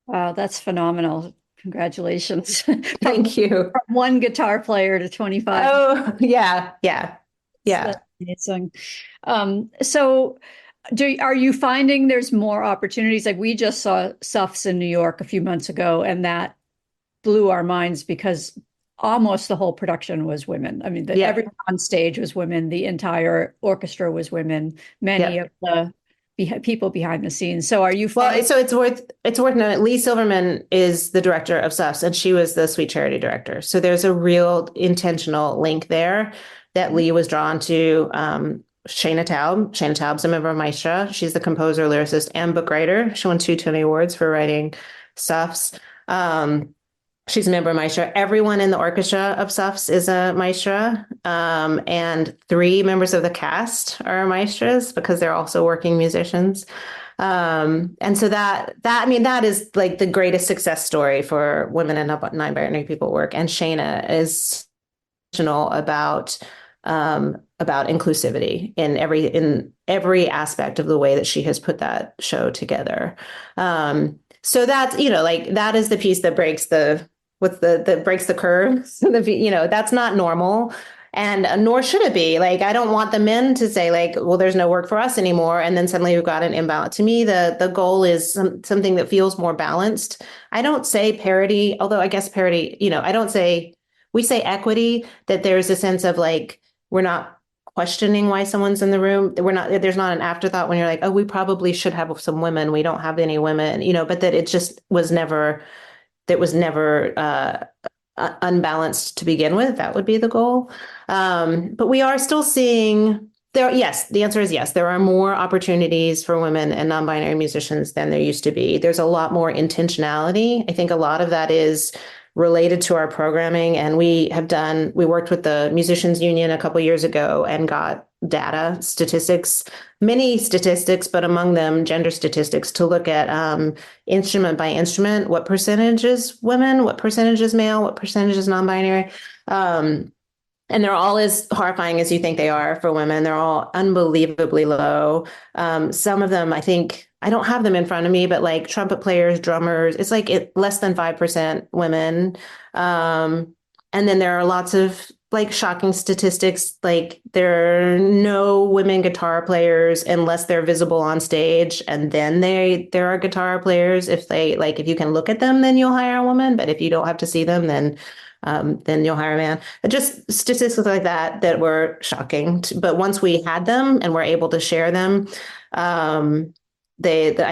Wow, that's phenomenal. Congratulations. Thank you. From one guitar player to 25. Oh, yeah. That's amazing. So are you finding there's more opportunities? Like, we just saw SUFs in New York a few months ago, and that blew our minds because almost the whole production was women. I mean, everyone on stage was women. The entire orchestra was women. Many of the people behind the scenes. So are you finding? Well, so it's worth noting, Lee Silverman is the director of SUFs, and she was the Sweet Charity director. So there's a real intentional link there that Lee was drawn to. Shayna Taub. Shayna Taub's a member of Maestra. She's the composer, lyricist, and book writer. She won 2 Tony Awards for writing SUFs. She's a member of Maestra. Everyone in the orchestra of SUFs is a Maestra. And 3 members of the cast are Maestras because they're also working musicians. And so that is like the greatest success story for women and non-binary people work. And Shayna is about inclusivity in every aspect of the way that she has put that show together. So that's, that is the piece that breaks the curve. That's not normal. And nor should it be. Like, I don't want the men to say, like, well, there's no work for us anymore, and then suddenly we've got an imbalance. To me, the goal is something that feels more balanced. I don't say parity, although I guess parity, we say equity, that there's a sense of like, we're not questioning why someone's in the room. There's not an afterthought when you're like, oh, we probably should have some women. We don't have any women, but that it just was never unbalanced to begin with. That would be the goal. But we are still seeing yes, the answer is yes. There are more opportunities for women and non-binary musicians than there used to be. There's a lot more intentionality. I think a lot of that is related to our programming. And we worked with the Musicians Union a couple of years ago and got data, statistics, many statistics, but among them gender statistics, to look at instrument by instrument, what percentage is women, what percentage is male, what percentage is non-binary. And they're all as horrifying as you think they are for women. They're all unbelievably low. Some of them, I think, I don't have them in front of me, but like trumpet players, drummers, it's like less than 5% women. And then there are lots of like shocking statistics, like there are no women guitar players unless they're visible on stage. And then there are guitar players. If you can look at them, then you'll hire a woman. But if you don't have to see them, then you'll hire a man. Just statistics like that were shocking. But once we had them and were able to share them, I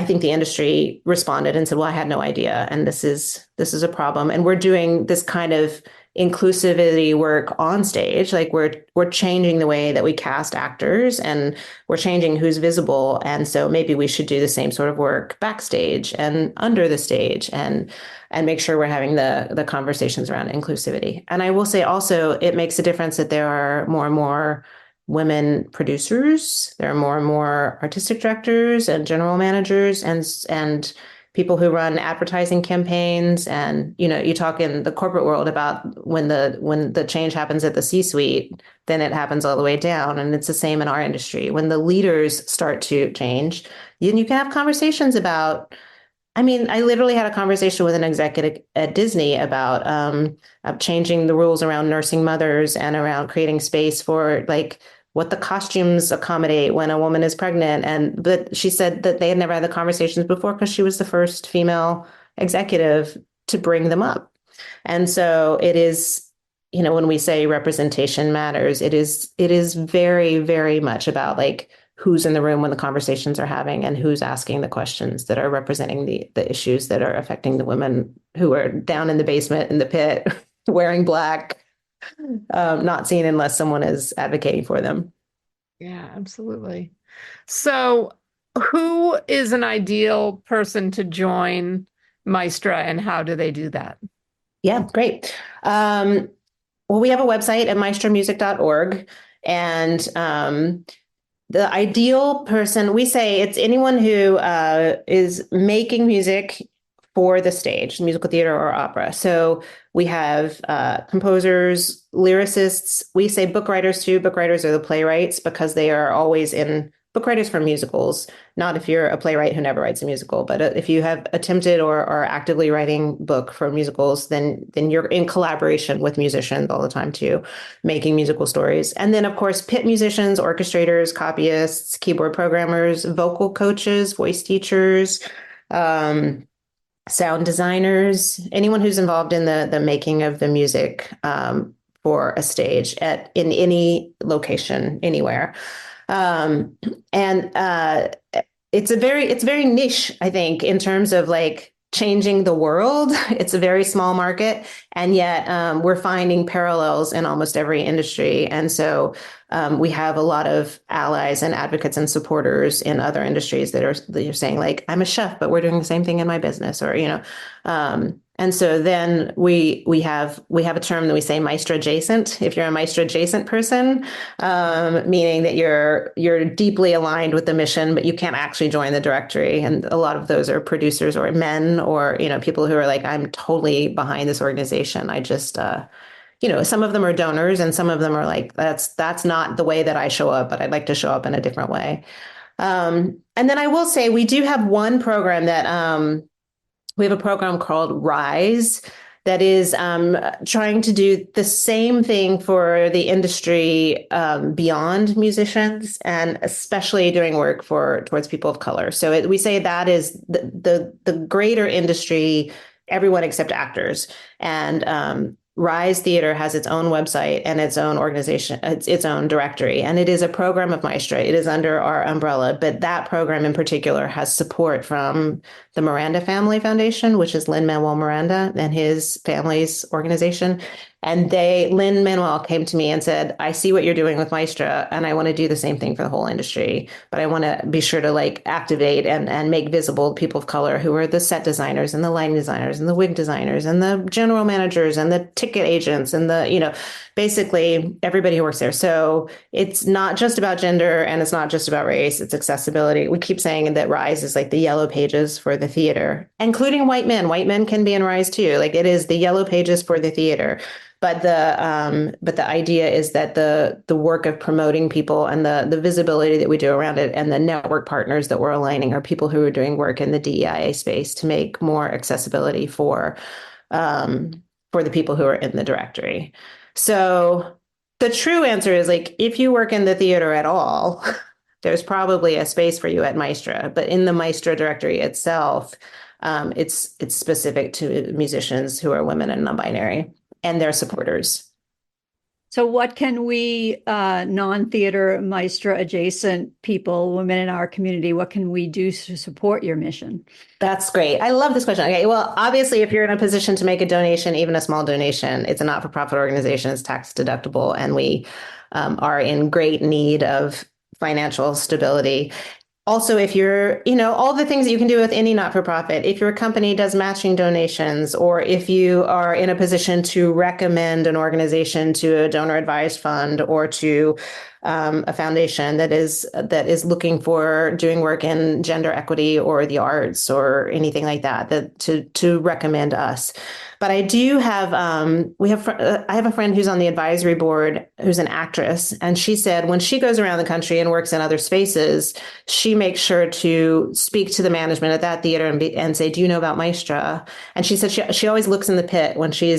think the industry responded and said, well, I had no idea. And this is a problem. And we're doing this kind of inclusivity work on stage. Like we're changing the way that we cast actors, and we're changing who's visible. And so maybe we should do the same sort of work backstage and under the stage and make sure we're having the conversations around inclusivity. And I will say also, it makes a difference that there are more and more women producers. There are more and more artistic directors and general managers, and people who run advertising campaigns. And, you talk in the corporate world about when the change happens at the C-suite, then it happens all the way down. And it's the same in our industry. When the leaders start to change, you can have conversations about, I literally had a conversation with an executive at Disney about changing the rules around nursing mothers and around creating space for like what the costumes accommodate when a woman is pregnant. But she said that they had never had the conversations before because she was the first female executive to bring them up. And so it is, when we say representation matters, it is very, very much about like who's in the room when the conversations are having and who's asking the questions that are representing the issues that are affecting the women who are down in the basement in the pit wearing black, not seen unless someone is advocating for them. Yeah, absolutely. So who is an ideal person to join Maestra and how do they do that? Yeah, great. Well, we have a website at maestramusic.org, and the ideal person, we say it's anyone who is making music for the stage, musical theater or opera. So we have composers, lyricists. We say book writers too. Book writers are the playwrights because they are always in book writers for musicals, not if you're a playwright who never writes a musical, but if you have attempted or are actively writing book for musicals, then you're in collaboration with musicians all the time too, making musical stories. And then of course, pit musicians, orchestrators, copyists, keyboard programmers, vocal coaches, voice teachers, sound designers, anyone who's involved in the making of the music for a stage in any location, anywhere. And it's very niche, I think, in terms of like changing the world. It's a very small market, and yet we're finding parallels in almost every industry. And so we have a lot of allies and advocates and supporters in other industries that are saying like, I'm a chef, but we're doing the same thing in my business, or and so then we have a term that we say Maestra adjacent. If you're a Maestra adjacent person, meaning that you're deeply aligned with the mission, but you can't actually join the directory. And a lot of those are producers or men or people who are like, I'm totally behind this organization. I just some of them are donors and some of them are like, that's not the way that I show up, but I'd like to show up in a different way. And then I will say we do have one program that we have a program called Rise that is trying to do the same thing for the industry beyond musicians, and especially doing work towards people of color. So we say that is the greater industry, everyone except actors. And Rise Theater has its own website and its own organization, its own directory, and it is a program of Maestra. It is under our umbrella, but that program in particular has support from the Miranda Family Foundation, which is Lin-Manuel Miranda and his family's organization. And Lin-Manuel came to me and said, I see what you're doing with Maestra, and I want to do the same thing for the whole industry. But I want to be sure to like activate and make visible people of color who are the set designers and the lighting designers and the wig designers and the general managers and the ticket agents and basically everybody who works there. So it's not just about gender and it's not just about race, it's accessibility. We keep saying that Rise is like the yellow pages for the theater, including white men. White men can be in Rise too. Like it is the yellow pages for the theater. But the idea is that the work of promoting people and the visibility that we do around it and the network partners that we're aligning are people who are doing work in the DEIA space to make more accessibility for the people who are in the directory. So the true answer is like, if you work in the theater at all, there's probably a space for you at Maestra. But in the Maestra directory itself, it's specific to musicians who are women and non-binary and their supporters. So what can we non-theater Maestra adjacent people, women in our community, what can we do to support your mission? That's great. I love this question. Okay, well, obviously, if you're in a position to make a donation, even a small donation, it's a not-for-profit organization, it's tax deductible, and we are in great need of financial stability. Also, if you're, all the things that you can do with any not-for-profit, if your company does matching donations, or if you are in a position to recommend an organization to a donor-advised fund or to a foundation that is looking for doing work in gender equity or the arts or anything like that to recommend us. But I do have I have a friend who's on the advisory board who's an actress, and she said when she goes around the country and works in other spaces, she makes sure to speak to the management at that theater and say, "Do you know about Maestra?" And she said she always looks in the pit when she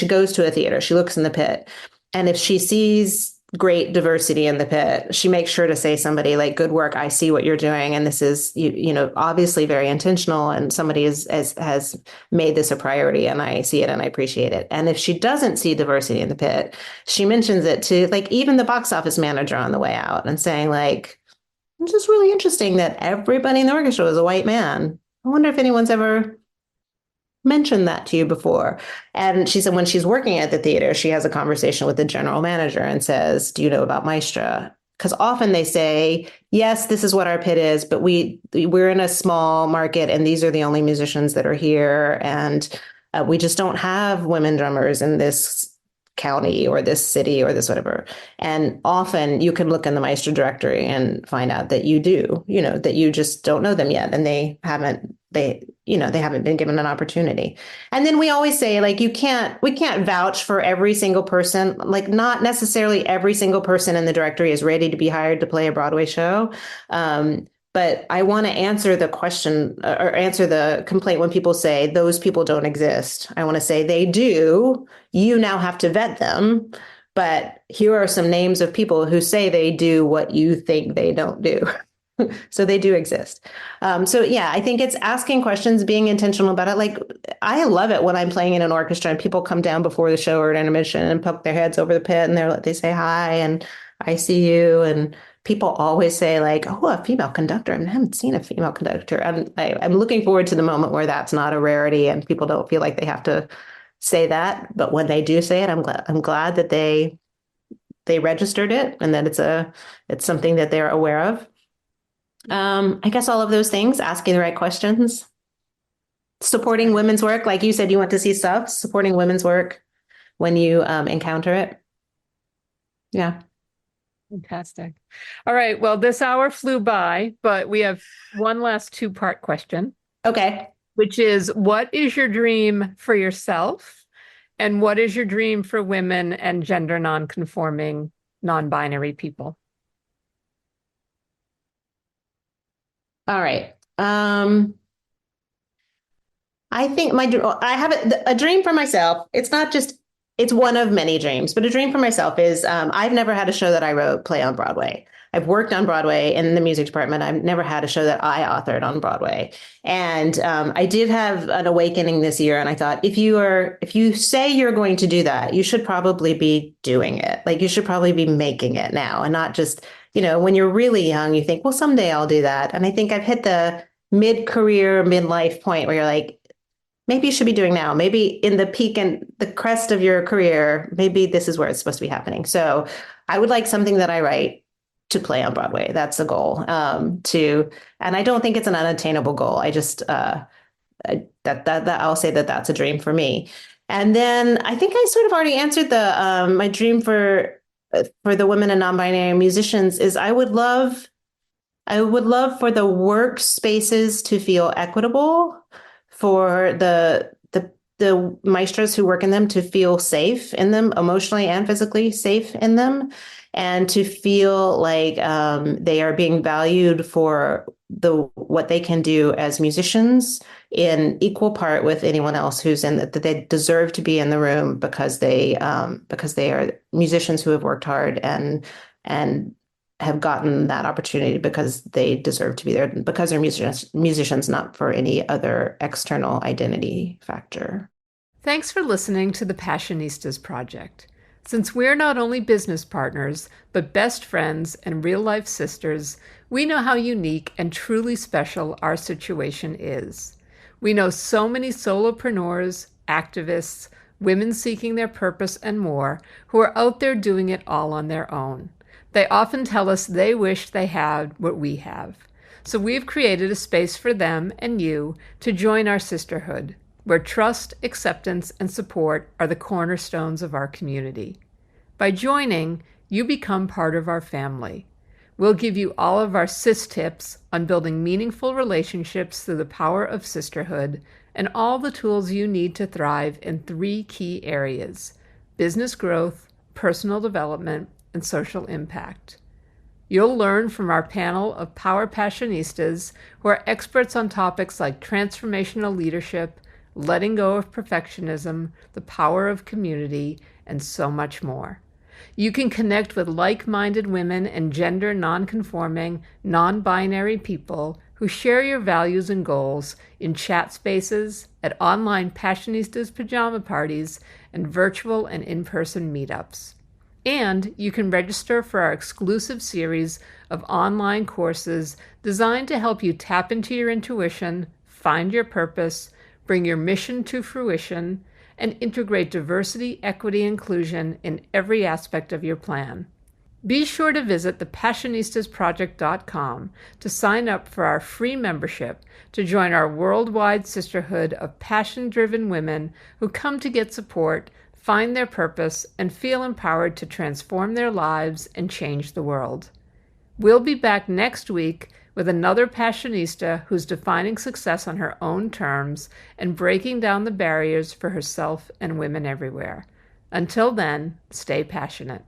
goes to a theater. She looks in the pit, and if she sees great diversity in the pit, she makes sure to say somebody like, "Good work. I see what you're doing. And this is, obviously very intentional. And somebody has made this a priority, and I see it and I appreciate it." And if she doesn't see diversity in the pit, she mentions it to like even the box office manager on the way out and saying like, "It's just really interesting that everybody in the orchestra is a white man. I wonder if anyone's ever mentioned that to you before." And she said when she's working at the theater, she has a conversation with the general manager and says, "Do you know about Maestra?" Because often they say, "Yes, this is what our pit is, but we're in a small market and these are the only musicians that are here. And we just don't have women drummers in this county or this city or this whatever." And often you can look in the Maestra directory and find out that you do, that you just don't know them yet. And they haven't been given an opportunity. And then we always say like, we can't vouch for every single person, like not necessarily every single person in the directory is ready to be hired to play a Broadway show. But I want to answer the question or answer the complaint when people say those people don't exist. I want to say they do. You now have to vet them. But here are some names of people who say they do what you think they don't do. So they do exist. So yeah, I think it's asking questions, being intentional about it. Like I love it when I'm playing in an orchestra and people come down before the show or at intermission and poke their heads over the pit and they say hi and I see you. And people always say like, "Oh, a female conductor. I haven't seen a female conductor." And I'm looking forward to the moment where that's not a rarity and people don't feel like they have to say that. But when they do say it, I'm glad that they registered it and that it's something that they're aware of. I guess all of those things, asking the right questions, supporting women's work. Like you said, you want to see stuff, supporting women's work when you encounter it. Yeah. Fantastic. All right. Well, this hour flew by, but we have one last two-part question. Okay. Which is, what is your dream for yourself? And what is your dream for women and gender non-conforming, non-binary people? All right. I think I have a dream for myself. It's one of many dreams, but a dream for myself is I've never had a show that I wrote play on Broadway. I've worked on Broadway in the music department. I've never had a show that I authored on Broadway. And I did have an awakening this year. And I thought, if you say you're going to do that, you should probably be doing it. Like you should probably be making it now and not just, when you're really young, you think, well, someday I'll do that. And I think I've hit the mid-career, midlife point where you're like, maybe you should be doing now. Maybe in the peak and the crest of your career, maybe this is where it's supposed to be happening. So I would like something that I write to play on Broadway. That's the goal. And I don't think it's an unattainable goal. I just that I'll say that that's a dream for me. And then I think I sort of already answered my dream for the women and non-binary musicians is I would love for the workspaces to feel equitable, for the maestros who work in them to feel safe in them, emotionally and physically safe in them, and to feel like they are being valued for what they can do as musicians in equal part with anyone else who's that they deserve to be in the room because they are musicians who have worked hard and have gotten that opportunity because they deserve to be there, because they're musicians, not for any other external identity factor. Thanks for listening to the Passionistas Project. Since we're not only business partners, but best friends and real-life sisters, we know how unique and truly special our situation is. We know so many solopreneurs, activists, women seeking their purpose, and more, who are out there doing it all on their own. They often tell us they wish they had what we have. So we've created a space for them and you to join our sisterhood, where trust, acceptance, and support are the cornerstones of our community. By joining, you become part of our family. We'll give you all of our sis tips on building meaningful relationships through the power of sisterhood and all the tools you need to thrive in 3 key areas: business growth, personal development, and social impact. You'll learn from our panel of Power Passionistas who are experts on topics like transformational leadership, letting go of perfectionism, the power of community, and so much more. You can connect with like-minded women and gender non-conforming, non-binary people who share your values and goals in chat spaces, at online Passionistas pajama parties, and virtual and in-person meetups. And you can register for our exclusive series of online courses designed to help you tap into your intuition, find your purpose, bring your mission to fruition, and integrate diversity, equity, inclusion in every aspect of your plan. Be sure to visit thepassionistasproject.com to sign up for our free membership to join our worldwide sisterhood of passion-driven women who come to get support, find their purpose, and feel empowered to transform their lives and change the world. We'll be back next week with another Passionista who's defining success on her own terms and breaking down the barriers for herself and women everywhere. Until then, stay passionate.